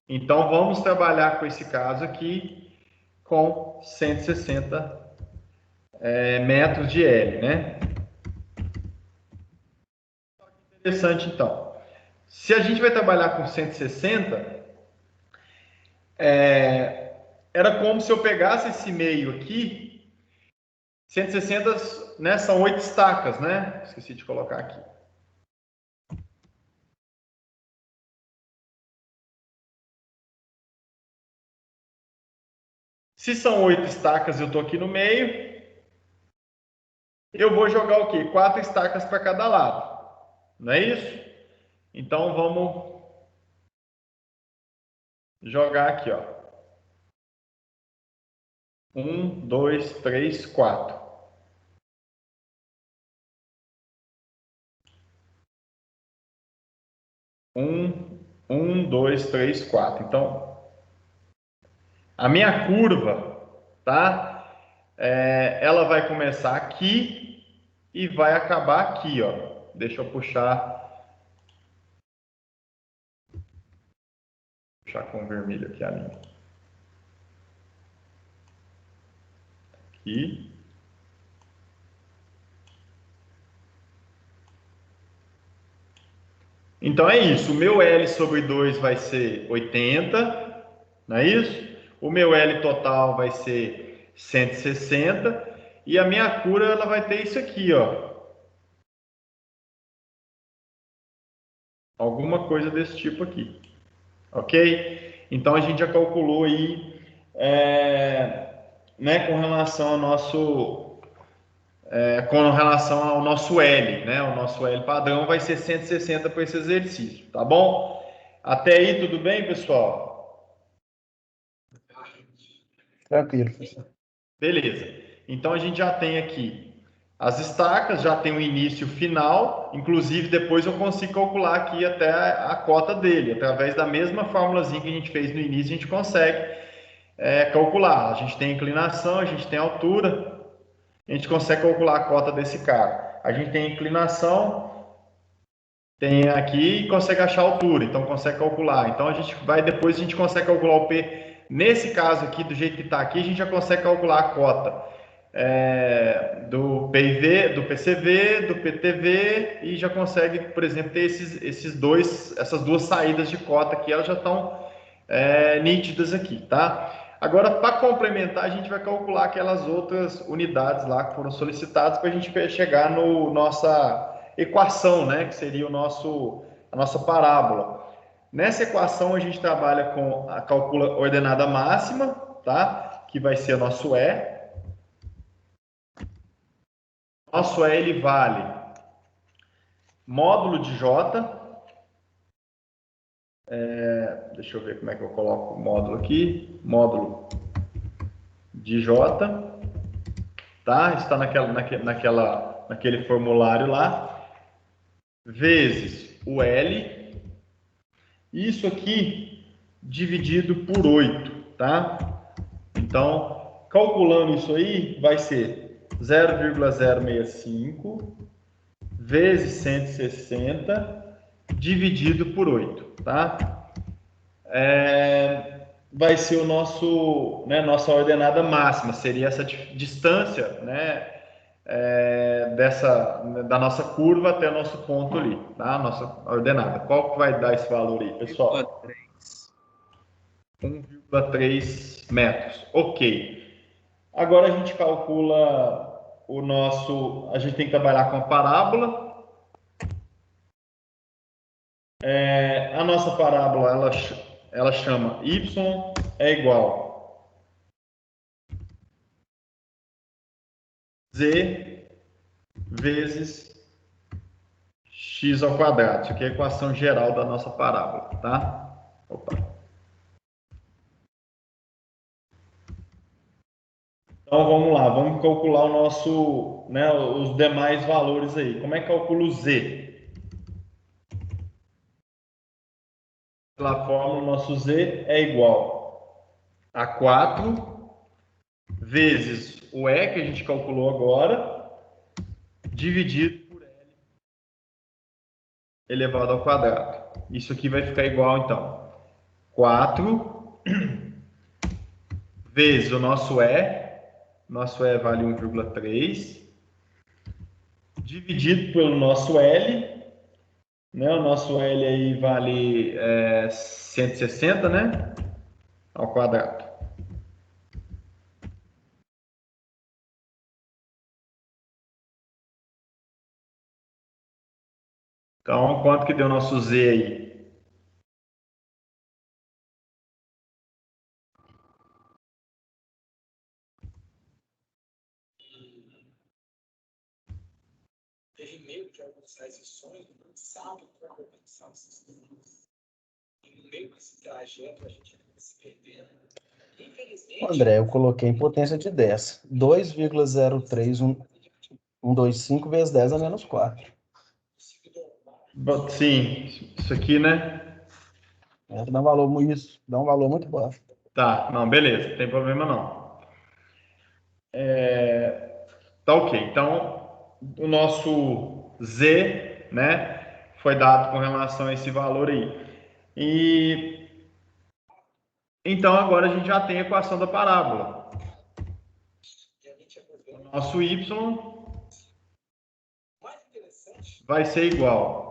Então, vamos trabalhar com esse caso aqui com 160 metros de L, né? Interessante, então. Se a gente vai trabalhar com 160, era como se eu pegasse esse meio aqui, 160, né, são 8 estacas, né? Esqueci de colocar aqui. Se são 8 estacas e eu estou aqui no meio, eu vou jogar o quê? 4 estacas para cada lado. Não é isso? Então vamos jogar aqui, ó. 1, 2, 3, 4. Um, dois, três, 4. Então, a minha curva, tá? Ela vai começar aqui e vai acabar aqui, ó. Deixa eu puxar com vermelho aqui a linha. Aqui. Então é isso, o meu L sobre 2 vai ser 80, não é isso? O meu L total vai ser 160 e a minha cura ela vai ter isso aqui, ó. Alguma coisa desse tipo aqui, ok? Então a gente já calculou aí, né, com relação ao nosso L, né? O nosso L padrão vai ser 160 para esse exercício, tá bom? Até aí tudo bem, pessoal? Tranquilo, professor. Beleza. Então a gente já tem aqui as estacas, já tem o início e o final, inclusive depois eu consigo calcular aqui até a cota dele, através da mesma formulazinha que a gente fez no início, a gente consegue calcular. A gente tem inclinação, a gente tem altura, a gente consegue calcular a cota desse cara. A gente tem inclinação, tem aqui e consegue achar a altura, então consegue calcular. Então a gente vai, depois a gente consegue calcular o P. Nesse caso aqui, do jeito que está aqui, a gente já consegue calcular a cota do PIV, do PCV, do PTV e já consegue, por exemplo, ter essas duas saídas de cota aqui, elas já estão nítidas aqui, tá? Agora, para complementar, a gente vai calcular aquelas outras unidades lá que foram solicitadas para a gente chegar no nossa equação, né? Que seria a nossa parábola. Nessa equação, a gente trabalha com a calcula ordenada máxima, tá? Que vai ser o nosso E. Nosso E, ele vale módulo de J. Deixa eu ver como é que eu coloco o módulo aqui. Módulo de J. Tá? Está naquele formulário lá. Vezes o L. Isso aqui dividido por 8, tá? Então, calculando isso aí, vai ser 0,065 vezes 160 dividido por 8, tá? Vai ser nossa ordenada máxima, seria essa distância, né, da nossa curva até o nosso ponto ali, tá? Nossa ordenada. Qual que vai dar esse valor aí, pessoal? 1,3 metros. Ok. Agora a gente calcula a gente tem que trabalhar com a parábola. A nossa parábola, ela chama y é igual z vezes x ao quadrado. Isso aqui é a equação geral da nossa parábola, tá? Opa. Então vamos lá, vamos calcular os demais valores aí. Como é que calcula o z? Pela fórmula, o nosso z é igual a 4 vezes o E que a gente calculou agora, dividido por L elevado ao quadrado. Isso aqui vai ficar igual, então, 4 vezes o nosso E vale 1,3, dividido pelo nosso L, né? O nosso L aí vale 160, né? Ao quadrado. Então, quanto que deu nosso Z aí? Teve meio de algumas transições, não sabe como organizar os sistemas. E no meio desse trajeto, a gente acaba se perdendo. Infelizmente, André, eu coloquei em potência de 10. 2,03125 vezes 10 a menos 4. Sim, isso aqui, né? Dá um valor muito baixo. Tá, não, beleza, não tem problema não. Tá ok, então o nosso Z, né, foi dado com relação a esse valor aí. E então agora a gente já tem a equação da parábola. O nosso Y vai ser igual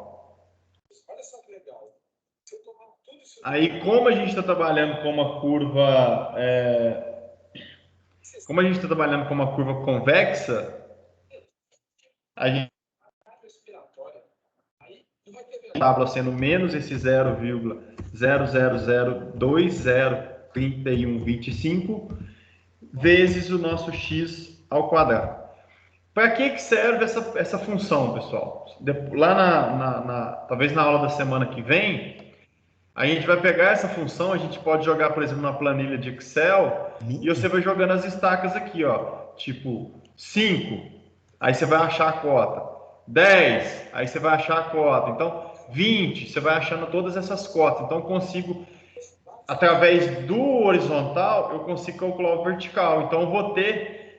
Aí, como a gente está trabalhando com uma curva, como a gente está trabalhando com uma curva convexa, a gente respiratória. Aí não vai ter estava sendo menos esse 0,00203125 vezes o nosso x ao quadrado. Para que serve essa função, pessoal? Lá talvez na aula da semana que vem, a gente vai pegar essa função, a gente pode jogar, por exemplo, na planilha de Excel, e você vai jogando as estacas aqui, ó, tipo 5, aí você vai achar a cota, 10, aí você vai achar a cota, então 20, você vai achando todas essas cotas, então eu consigo, através do horizontal, eu consigo calcular o vertical, então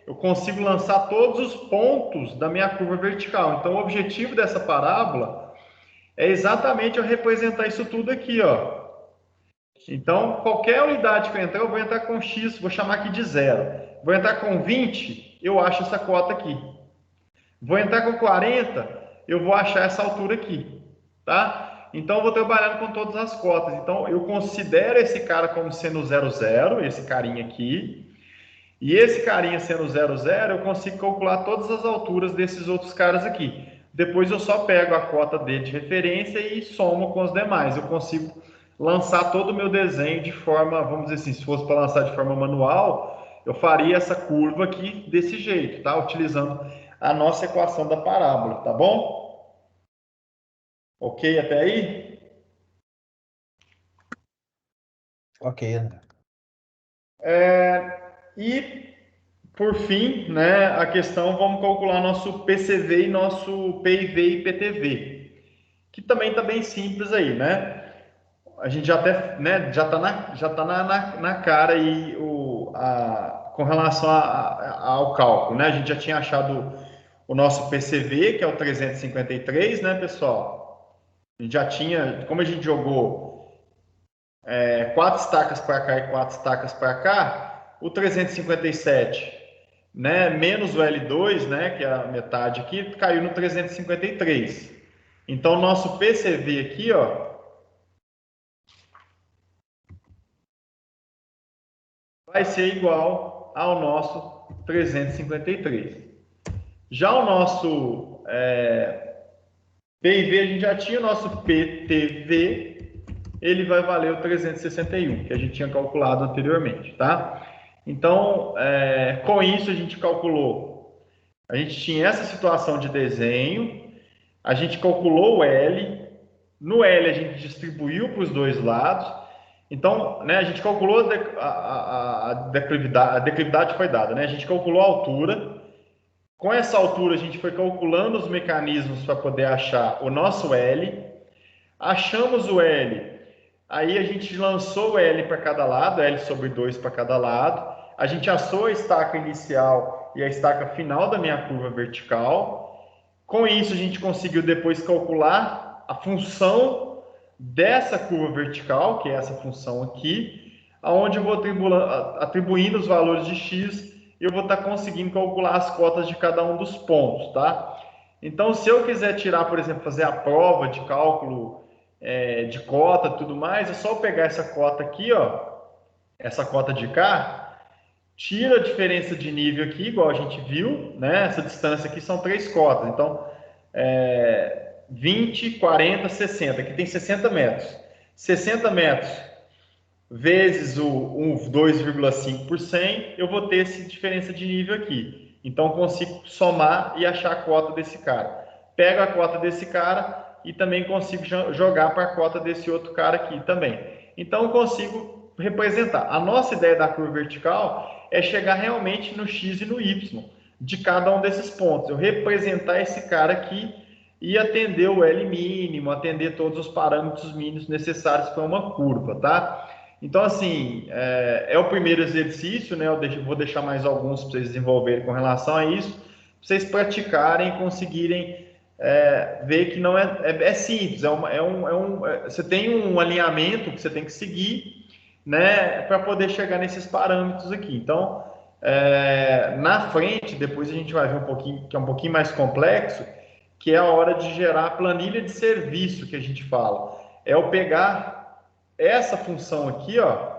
eu consigo lançar todos os pontos da minha curva vertical, então o objetivo dessa parábola é exatamente eu representar isso tudo aqui, ó. Então, qualquer unidade que eu entrar, eu vou entrar com X, vou chamar aqui de 0. Vou entrar com 20, eu acho essa cota aqui. Vou entrar com 40, eu vou achar essa altura aqui, tá? Então, eu vou trabalhando com todas as cotas. Então, eu considero esse cara como sendo 00, esse carinha aqui. E esse carinha sendo 00, eu consigo calcular todas as alturas desses outros caras aqui. Depois eu só pego a cota dele de referência e somo com os demais. Eu consigo lançar todo o meu desenho de forma, vamos dizer assim, se fosse para lançar de forma manual, eu faria essa curva aqui desse jeito, tá? Utilizando a nossa equação da parábola, tá bom? Ok até aí? Ok, André. E por fim, né, a questão, vamos calcular nosso PCV e nosso PIV e PTV, que também está bem simples aí, né? A gente já até, né, já tá na cara aí com relação ao cálculo, né? A gente já tinha achado o nosso PCV, que é o 353, né, pessoal? A gente já tinha, como a gente jogou 4 estacas para cá e 4 estacas para cá, o 357, né, menos o L2, né, que é a metade aqui, caiu no 353. Então, nosso PCV aqui, ó, vai ser igual ao nosso 353. Já o nosso PIV, a gente já tinha o nosso PTV, ele vai valer o 361, que a gente tinha calculado anteriormente, tá? Então, com isso a gente calculou, a gente tinha essa situação de desenho, a gente calculou o L, no L a gente distribuiu para os dois lados, então, né, a gente calculou a declividade foi dada, né? A gente calculou a altura, com essa altura a gente foi calculando os mecanismos para poder achar o nosso L, achamos o L, aí a gente lançou o L para cada lado, L sobre 2 para cada lado, a gente achou a estaca inicial e a estaca final da minha curva vertical, com isso a gente conseguiu depois calcular a função dessa curva vertical, que é essa função aqui, aonde eu vou atribuindo os valores de x, eu vou estar conseguindo calcular as cotas de cada um dos pontos, tá? Então, se eu quiser tirar, por exemplo, fazer a prova de cálculo de cota e tudo mais, é só eu pegar essa cota aqui, ó, essa cota de cá, tira a diferença de nível aqui, igual a gente viu, né? Essa distância aqui são 3 cotas, então 20, 40, 60, aqui tem 60 metros. 60 metros vezes o 2,5 por 100, eu vou ter essa diferença de nível aqui. Então, consigo somar e achar a cota desse cara. Pego a cota desse cara e também consigo jogar para a cota desse outro cara aqui também. Então, eu consigo representar. A nossa ideia da curva vertical é chegar realmente no X e no Y de cada um desses pontos. Eu representar esse cara aqui e atender o L mínimo, atender todos os parâmetros mínimos necessários para uma curva, tá? Então, assim, é o primeiro exercício, né? Eu vou deixar mais alguns para vocês desenvolverem com relação a isso, para vocês praticarem e conseguirem ver que não é simples, você tem um alinhamento que você tem que seguir, né? Para poder chegar nesses parâmetros aqui. Então, na frente, depois a gente vai ver um pouquinho, que é um pouquinho mais complexo, que é a hora de gerar a planilha de serviço que a gente fala. É eu pegar essa função aqui, ó,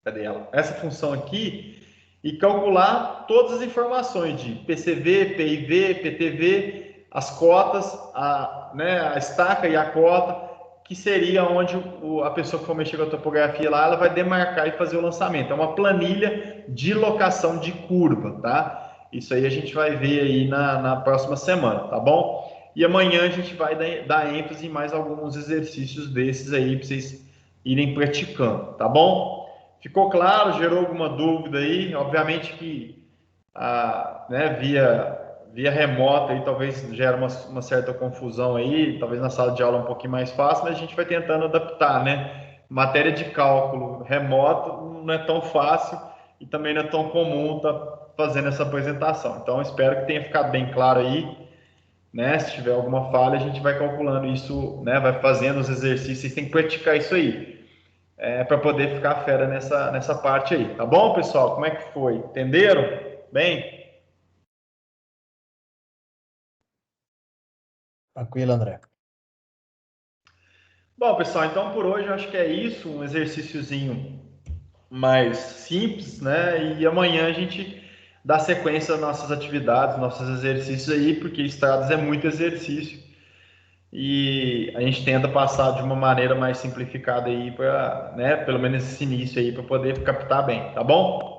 cadê ela? Essa função aqui e calcular todas as informações de PCV, PIV, PTV, as cotas, a estaca e a cota, que seria onde a pessoa que for mexer com a topografia lá, ela vai demarcar e fazer o lançamento. É uma planilha de locação de curva, tá? Isso aí a gente vai ver aí na próxima semana, tá bom? E amanhã a gente vai dar ênfase em mais alguns exercícios desses aí para vocês irem praticando, tá bom? Ficou claro? Gerou alguma dúvida aí? Obviamente que via remota aí talvez gera uma certa confusão aí, talvez na sala de aula um pouquinho mais fácil, mas a gente vai tentando adaptar, né? Matéria de cálculo remoto não é tão fácil e também não é tão comum estar fazendo essa apresentação. Então, espero que tenha ficado bem claro aí, né? Se tiver alguma falha, a gente vai calculando isso, né? Vai fazendo os exercícios, vocês têm que praticar isso aí, para poder ficar fera nessa parte aí. Tá bom, pessoal? Como é que foi? Entenderam? Bem? Tranquilo, André. Bom, pessoal, então por hoje eu acho que é isso, um exercíciozinho mais simples, né? E amanhã a gente dá sequência às nossas atividades, nossos exercícios aí, porque estradas é muito exercício e a gente tenta passar de uma maneira mais simplificada aí para, né, pelo menos esse início aí para poder captar bem, tá bom?